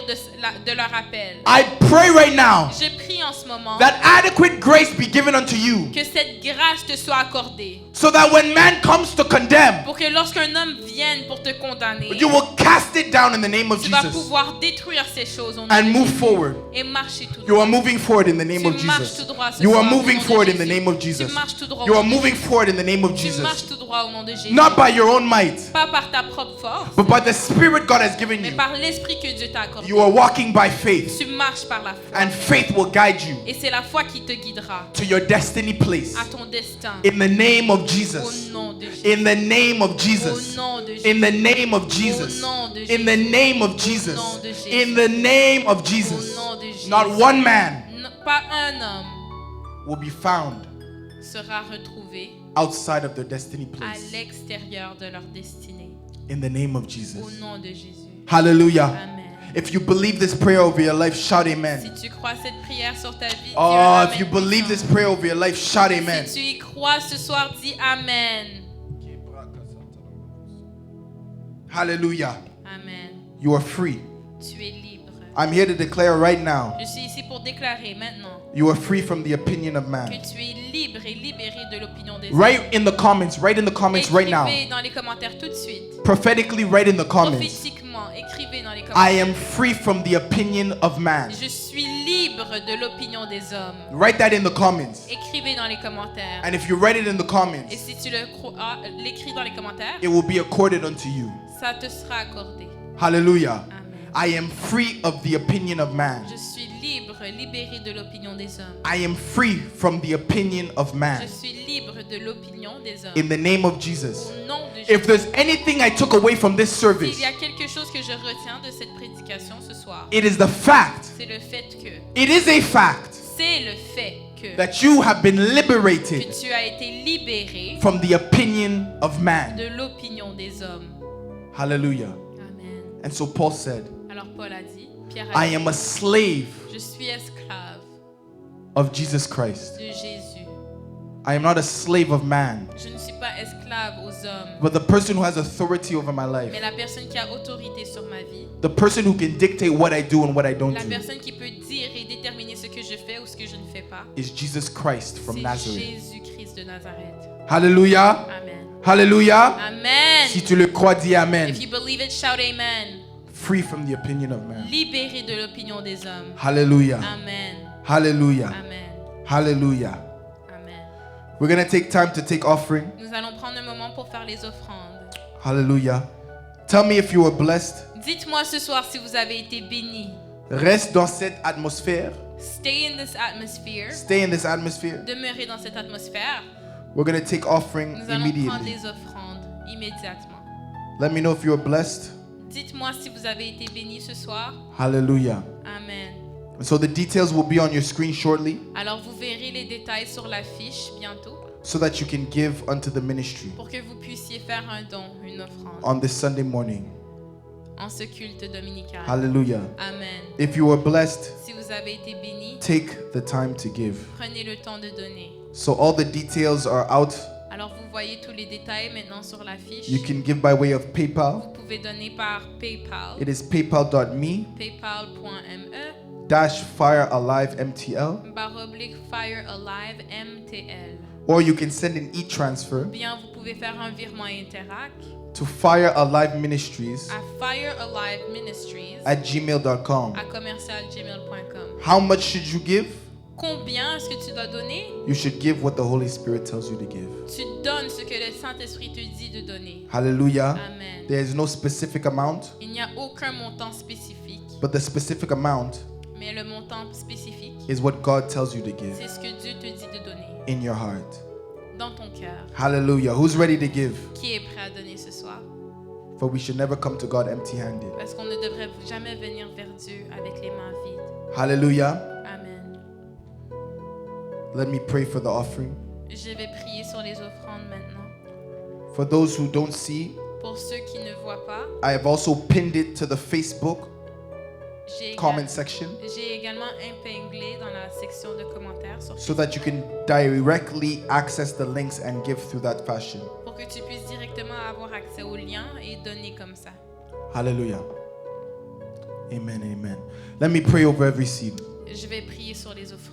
de leur appel. I pray right now Je prie en ce moment that adequate grace be given unto you que cette grâce te soit accordée. so that when man comes to condemn, Pour que lorsqu'un homme vienne pour te condamner, you will cast it down in the name of tu vas Jesus pouvoir détruire ces choses au nom and de move Jésus forward. et marcher tout You droit. are moving forward in the name Tu of marches Jesus. tout droit ce You are soir au moving nom de forward in the Jésus. name of Tu Jesus. marches tout droit You au are nom de moving Jésus. forward in the name of Tu marches Jesus. tout droit au nom de Jésus. Not by your own might, Pas par ta propre force, but by the Spirit God has given mais you. par l'esprit que Dieu t'a accordé. You are walking by faith, Tu marches par la foi. and faith will guide you Et c'est la foi qui te guidera to your destiny place. à ton destin. In the name of Au Jesus. nom de Jésus. In the name of Au Jesus. nom de Jésus. In the name of Jesus. Au nom de In the Jésus. name of Jesus. nom de Jésus. In the name of Au Jesus. nom de Jésus. Not one man Pas un homme will be found sera retrouvé outside of their destiny à place. l'extérieur de leur destinée. In the name of Au Jesus. nom de Jésus. Hallelujah. Amen. If you believe this prayer over your life, shout Si amen. tu crois cette prière sur ta vie, dis Oh, Amen. if you believe this prayer over your life, shout amen. Si tu y crois ce soir, dis Amen. Hallelujah. Amen. You are free. Tu es libre. I'm here to declare right now, Je suis ici pour déclarer maintenant you are free from the opinion of que man. tu es libre et libéré de l'opinion des hommes. Right in the comments right now. Écrivez dans les commentaires tout de suite. Prophetically, right in the comments. Prophétiquement, écrivez dans les I commentaires. am free from the opinion of man. Je suis libre de l'opinion des hommes. Write that in the comments. Écrivez dans les commentaires. And if you write it in the Et comments, si tu l'écris dans les commentaires, it will be accorded unto you. ça te sera accordé. Hallelujah. Amen. I am free of the opinion of man. Je suis libre, libéré de l'opinion des hommes. I am free from the opinion of Je man. suis libre de l'opinion des hommes. In the name of Jesus. Au nom de If Jésus. there's anything I took away from this service, S'il y a quelque chose que je retiens de cette prédication ce soir, it is the fact, c'est le fait que, it is a fact c'est le fait que that you have been liberated tu as été libéré from the opinion of man. de l'opinion des hommes. Hallelujah. Amen. And so Paul said, Alors Paul a dit, Pierre a I dit, am a slave je suis esclave of Jesus Christ. de Jésus. I am not a slave of man, Je ne suis pas esclave aux hommes, but the person who has authority over my life, mais la personne qui a autorité sur ma vie, the person who can dictate what I do and what I don't la do, personne qui peut dire et déterminer ce que je fais ou ce que je ne fais pas, is Jesus Christ from c'est Nazareth. Jésus-Christ de Nazareth. Hallelujah. Amen. Hallelujah. Amen. Si tu le crois, dis Amen. If you believe it, shout amen. Free from the opinion of man. Libéré de l'opinion des hommes. Hallelujah. Amen. Hallelujah. Amen. Hallelujah. Amen. We're going to take time to take offering. Nous allons prendre un moment pour faire les offrandes. Hallelujah. Tell me if you were blessed. Dites-moi ce soir si vous avez été bénis. Reste dans cette atmosphère. Stay in this atmosphere. Stay in this atmosphere. Demeurez dans cette atmosphère. We're going to take offering Nous allons prendre immediately. les offrandes immédiatement. Let me know if you were blessed. Dites-moi si vous avez été bénis ce soir. Hallelujah. Amen. So the details will be on your screen shortly Alors vous verrez les détails sur l'affiche bientôt so that you can give unto the ministry pour que vous puissiez faire un don, une offrande on this Sunday morning. en ce culte dominical. Hallelujah. Amen. If you were blessed, Si vous avez été bénis, take the time to give. prenez le temps de donner. So all the details are out. Alors vous voyez tous les détails maintenant sur l'affiche. You can give by way of PayPal. Vous pouvez donner par PayPal, It is paypal.me paypal.me/fireaливemtl, /FireAliveMTL. Or you can send an e-transfer Bien, vous pouvez faire un virement Interac to Fire Alive Ministries à firealiveministries @gmail.com. à commercialgmail.com. How much should you give? Combien est-ce que tu dois donner? You should give what the Holy Spirit tells you to give. Tu donnes ce que le Saint-Esprit te dit de donner. Hallelujah. Amen. There is no specific amount, Il n'y a aucun montant spécifique, but the specific amount mais le montant spécifique, is what God tells you to give c'est ce que Dieu te dit de donner in your heart. dans ton cœur. Hallelujah. Who's ready to give? Qui est prêt à donner ce soir? For we should never come to God empty-handed. Parce qu'on ne devrait jamais venir vers Dieu avec les mains vides. Hallelujah. Amen. Let me pray for the offering. Je vais prier sur les offrandes maintenant. For those who don't see, Pour ceux qui ne voient pas, I have also pinned it to the Facebook j'ai comment section également épinglé dans la section de commentaires sur so that you can directly access the links and give through that fashion. pour que tu puisses directement avoir accès aux liens et donner comme ça. Hallelujah. Amen. Amen. Let me pray over every seed. Je vais prier sur les offrandes.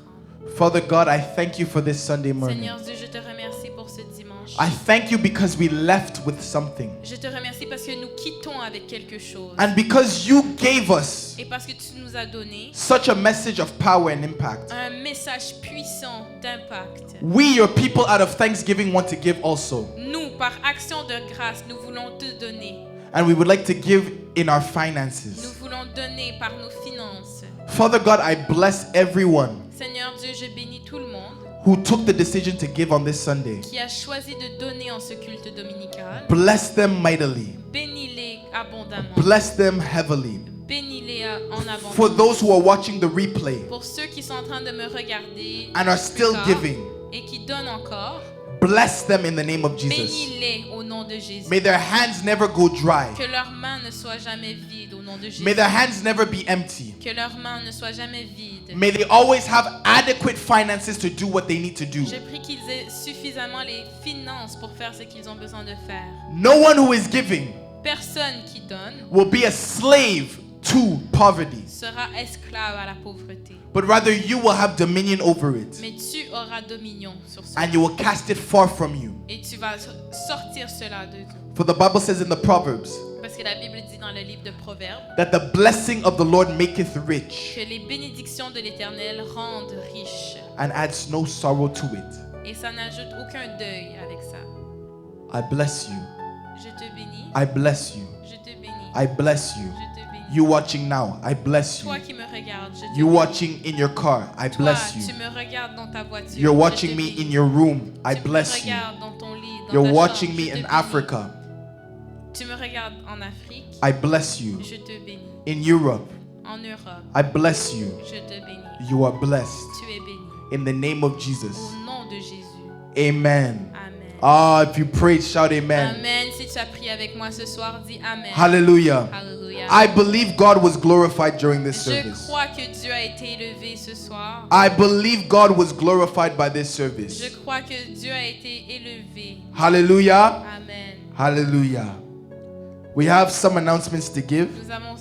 Father God, I thank you for this Sunday morning. Seigneur Dieu, je te remercie pour ce dimanche. I thank you because we left with something. Je te remercie parce que nous quittons avec quelque chose. And because you gave us Et parce que tu nous as donné such a message of power and impact. un message puissant d'impact. We, your people, out of thanksgiving, want to give also. Nous, par action de grâce, nous voulons te donner. And we would like to give in our Nous finances. voulons donner par nos finances. Father God, I bless everyone Seigneur Dieu, je bénis tout le monde who took the decision to give on this Sunday. qui a choisi de donner en ce culte dominical. Bless them mightily. Bénis-les abondamment. Bless them heavily. Bénis-les en abondance. For those who are watching the replay Pour ceux qui sont en train de me regarder and are still encore giving, et qui donnent encore, bless them in the name of Jesus. bénis-les au nom de Jésus. May their hands never go dry. Que leurs mains ne soient jamais vides au nom de Jésus. May their hands never be empty. Que leurs mains ne soient jamais vides. May they always have adequate finances to do what they need to do. Je prie qu'ils aient suffisamment les finances pour faire ce qu'ils ont besoin de faire. No one who is giving Personne qui donne will be a slave to poverty, sera esclave à la pauvreté. but rather you will have dominion over it, Mais tu auras dominion sur cela. and you will cast it far from you. Et tu vas sortir cela de toi. For the Bible says in the Proverbs Parce que la Bible dit dans le livre de Proverbes that the blessing of the Lord maketh rich que les bénédictions de l'Éternel rendent riche. and adds no sorrow to it. Et ça n'ajoute aucun deuil avec ça. I bless you. Je te bénis. I bless you. Je te bénis. I bless you. Je te bénis. You watching now, I bless you. Toi qui me regardes, je te You bénis. watching in your car, I Toi, bless tu you. me regardes dans ta voiture. You're je watching te me bénis. in your room, I Tu me bless you. regardes dans ton lit, dans You're ta watching chambre, me je te in bénis. Africa, Tu me regardes en Afrique, I bless you. je te bénis. In Europe, En Europe, I bless you. je te bénis. You are blessed. Tu es béni. In the name of Jesus. Au nom de Jésus. Amen. Amen. Ah, if you prayed, shout amen. Amen. Si tu as prié avec moi ce soir, dis Amen. Hallelujah. Alléluia. I believe God was glorified during this Je service. crois que Dieu a été élevé ce soir. I believe God was glorified by this Je service. crois que Dieu a été élevé. Hallelujah. Amen. Hallelujah. We have some announcements to give, Nous avons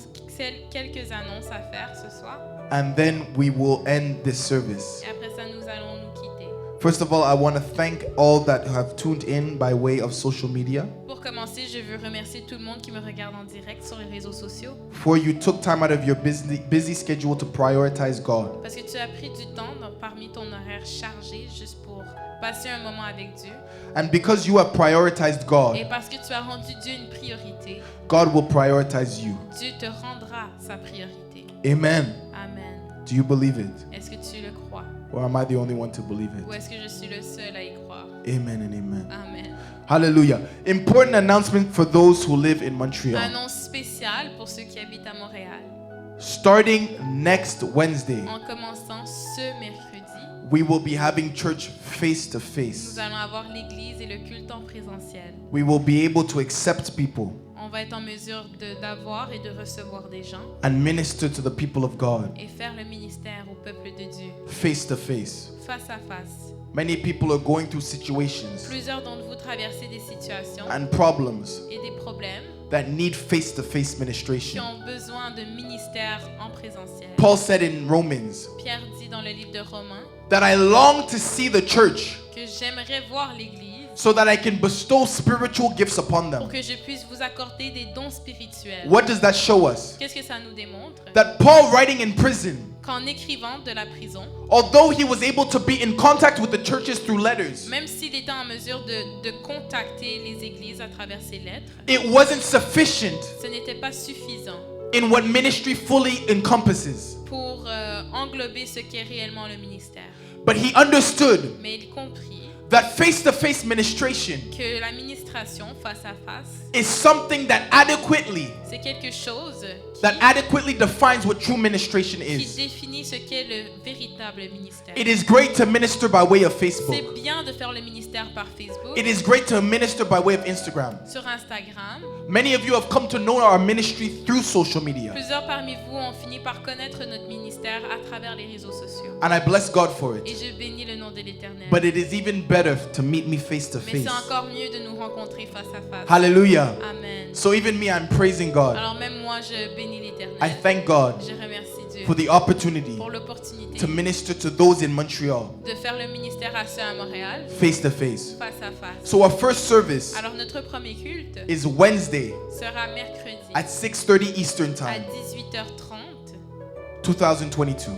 quelques annonces à faire ce soir. and then we will end this service. Et après ça, nous allons nous quitter. First of all, I want to thank all that have tuned in by way of social media. Pour commencer, je veux remercier tout le monde qui me regarde en direct sur les réseaux sociaux. For you took time out of your busy schedule to prioritize God. Parce que tu as pris du temps parmi ton horaire chargé juste pour passer un moment avec Dieu. And because you have prioritized Et God, parce que tu as rendu Dieu une priorité, God will prioritize you. Dieu te rendra sa priorité. Amen. Amen. Do you believe it? Est-ce que tu le crois? Or am I the only one to believe Ou it? est-ce que je suis le seul à y croire? Amen and amen. Amen. Hallelujah. Important announcement for those who live in Montreal. Annonce spéciale pour ceux qui habitent à Montréal. Starting next Wednesday, En commençant ce mercredi, we will be having church face to nous face. allons avoir l'église et le culte en présentiel. We will be able to accept people On va être en mesure d'avoir et de recevoir des gens and minister to the people of God et faire le ministère au peuple de Dieu, face to face. face à face. Many people are going through situations Plusieurs d'entre vous traversez des situations and problems et des problèmes that need face to face qui ministration. ont besoin de ministère en présentiel. Paul said in Romans Pierre dit dans le livre de Romains that I long to see the church que j'aimerais voir l'église so that I can bestow spiritual gifts upon pour them. que je puisse vous accorder des dons spirituels. What does that show us? Qu'est-ce que ça nous démontre? That Paul, writing in prison, Qu'en écrivant de la prison, although he was able to be in contact with the churches through letters, même s'il était en mesure de contacter les églises à travers ses lettres, it wasn't sufficient ce n'était pas suffisant in what ministry fully encompasses. pour englober ce qu'est réellement le ministère. But he understood Mais il comprit that face-to-face ministration que l'administration face à face, is something that adequately c'est quelque chose defines what true ministration qui is. définit ce qu'est le véritable ministère. It is great to minister by way of C'est Facebook. bien de faire le ministère par Facebook, It is great to minister by way of Instagram. sur Instagram. Many of you have come to know our ministry through social media, Plusieurs parmi vous ont fini par connaître notre ministère à travers les réseaux sociaux. and I bless God for Et it. je bénis le nom de l'Éternel. But it is even better to meet me face to Mais face. c'est encore mieux de nous rencontrer face à face. Hallelujah. Amen. So even me, I'm praising God. Alors même moi, je bénis l'Éternel. I thank God Je remercie Dieu for the opportunity pour l'opportunité to minister to those in Montreal de faire le ministère à ceux à Montréal, face to face. face à face. So our first service Alors notre premier culte is Wednesday sera mercredi at 6:30 Eastern à Time, 18h30, 2022.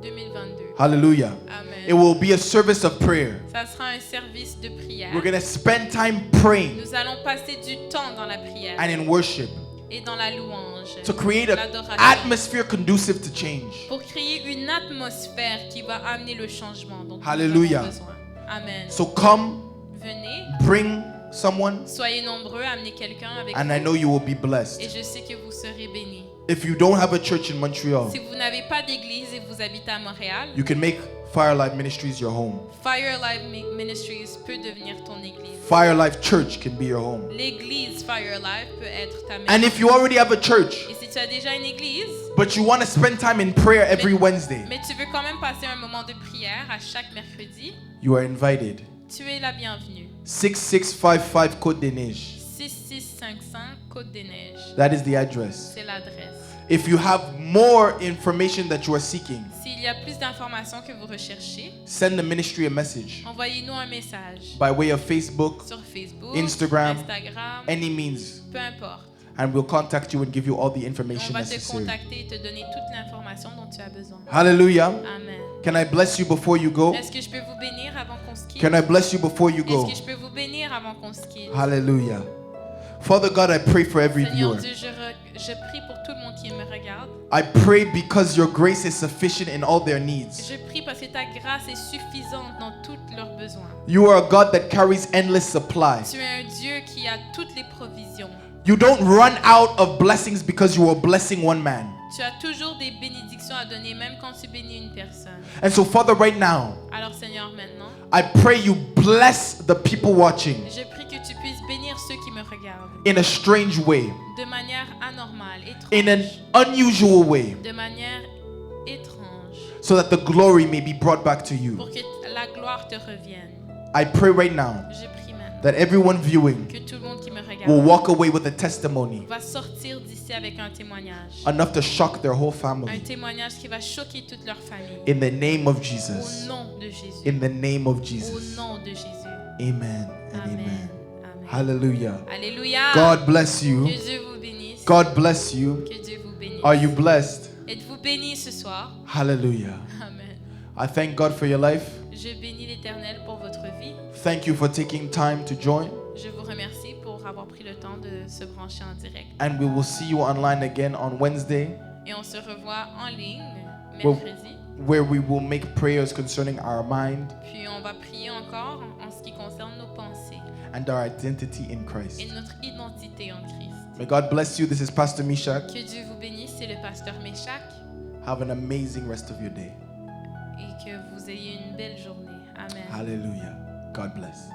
2022. Hallelujah. Amen. It will be a service of prayer. Ça sera un service de prière. We're going to spend time praying Nous allons passer du temps dans la prière and in worship et dans la louange, to create an l'adoration, atmosphere conducive to change. pour créer une atmosphère qui va amener le changement dont Hallelujah. nous avons besoin. Amen. So come, Venez, bring someone, soyez nombreux, amenez quelqu'un avec and I vous know you will be et blessed. je sais que vous serez bénis. If you don't have a church in Montreal, Si vous n'avez pas d'église et vous habitez à Montréal, you can make Fire Life Ministries your home. Fire Life Ministries peut devenir ton église. Fire Life Church can be your home. L'église Fire Life peut être ta And maison. if you already have a church, Et si tu as déjà une église, but you want to spend time in prayer every Wednesday, mais tu veux quand même passer un moment de prière à chaque mercredi, you are invited. tu es la bienvenue. 6655 Côte des Neiges. 6655 Côte-des-Neiges, That is the address. c'est l'adresse. If you have more information that you are seeking, S'il y a plus d'informations que vous recherchez, send the ministry a message envoyez-nous un message by way of Facebook, sur Facebook, Instagram, Instagram, any means, peu importe. and we'll contact you and give you all the On information va te necessary. contacter et te donner toute l'information dont tu as besoin. Hallelujah. Amen. Can I bless you before you go? Est-ce que je peux vous bénir avant qu'on se quitte? Can I bless you before you Est-ce go? que je peux vous bénir avant qu'on se quitte? Hallelujah. Father God, I pray for every Seigneur viewer. Dieu, je prie pour tout le monde qui me regarde. I pray because your grace is sufficient in all their needs. Je prie parce que ta grâce est suffisante dans tous leurs besoins. You are a God that carries endless supply. Tu es un Dieu qui a toutes les provisions. You don't run out of blessings because you are blessing one man. Tu as toujours des bénédictions à donner, même quand tu bénis une personne. And so, Father, right now, Alors Seigneur, maintenant, I pray you bless the people watching je prie que tu puisses bénir ceux qui me regardent in a strange way, de manière anormale, in an étrange, unusual way, de manière étrange, so that the glory may be brought back to you. pour que la gloire te revienne. I pray right now Je prie maintenant that everyone viewing que tout le monde qui me will regarde walk away with a testimony va sortir d'ici avec un témoignage. enough to shock their whole Un family. témoignage qui va choquer toute leur famille. In the name of Au Jesus. nom de Jésus. In the name of Au Jesus. nom de Jésus. Amen and Amen. amen. Amen. Hallelujah. Alléluia. God bless you. Que Dieu vous bénisse. God bless you. Que Dieu vous bénisse. Are you blessed? Êtes-vous bénis ce soir? Hallelujah. Amen. I thank God for your life. Je bénis l'Éternel pour votre vie. Thank you for taking time to join. Je vous remercie pour avoir pris le temps de se brancher en direct. And we will see you online again on Wednesday, Et on se revoit en ligne Well- mercredi. where we will make prayers concerning our mind Puis on va prier encore en ce qui concerne nos pensées and our identity in Christ. et notre identité en Christ. May God bless you. This is Pastor Mishak. Que Dieu vous bénisse. c'est le pasteur Méchac. Have an amazing rest of your day. Et que vous ayez une belle journée. Amen. Hallelujah. God bless.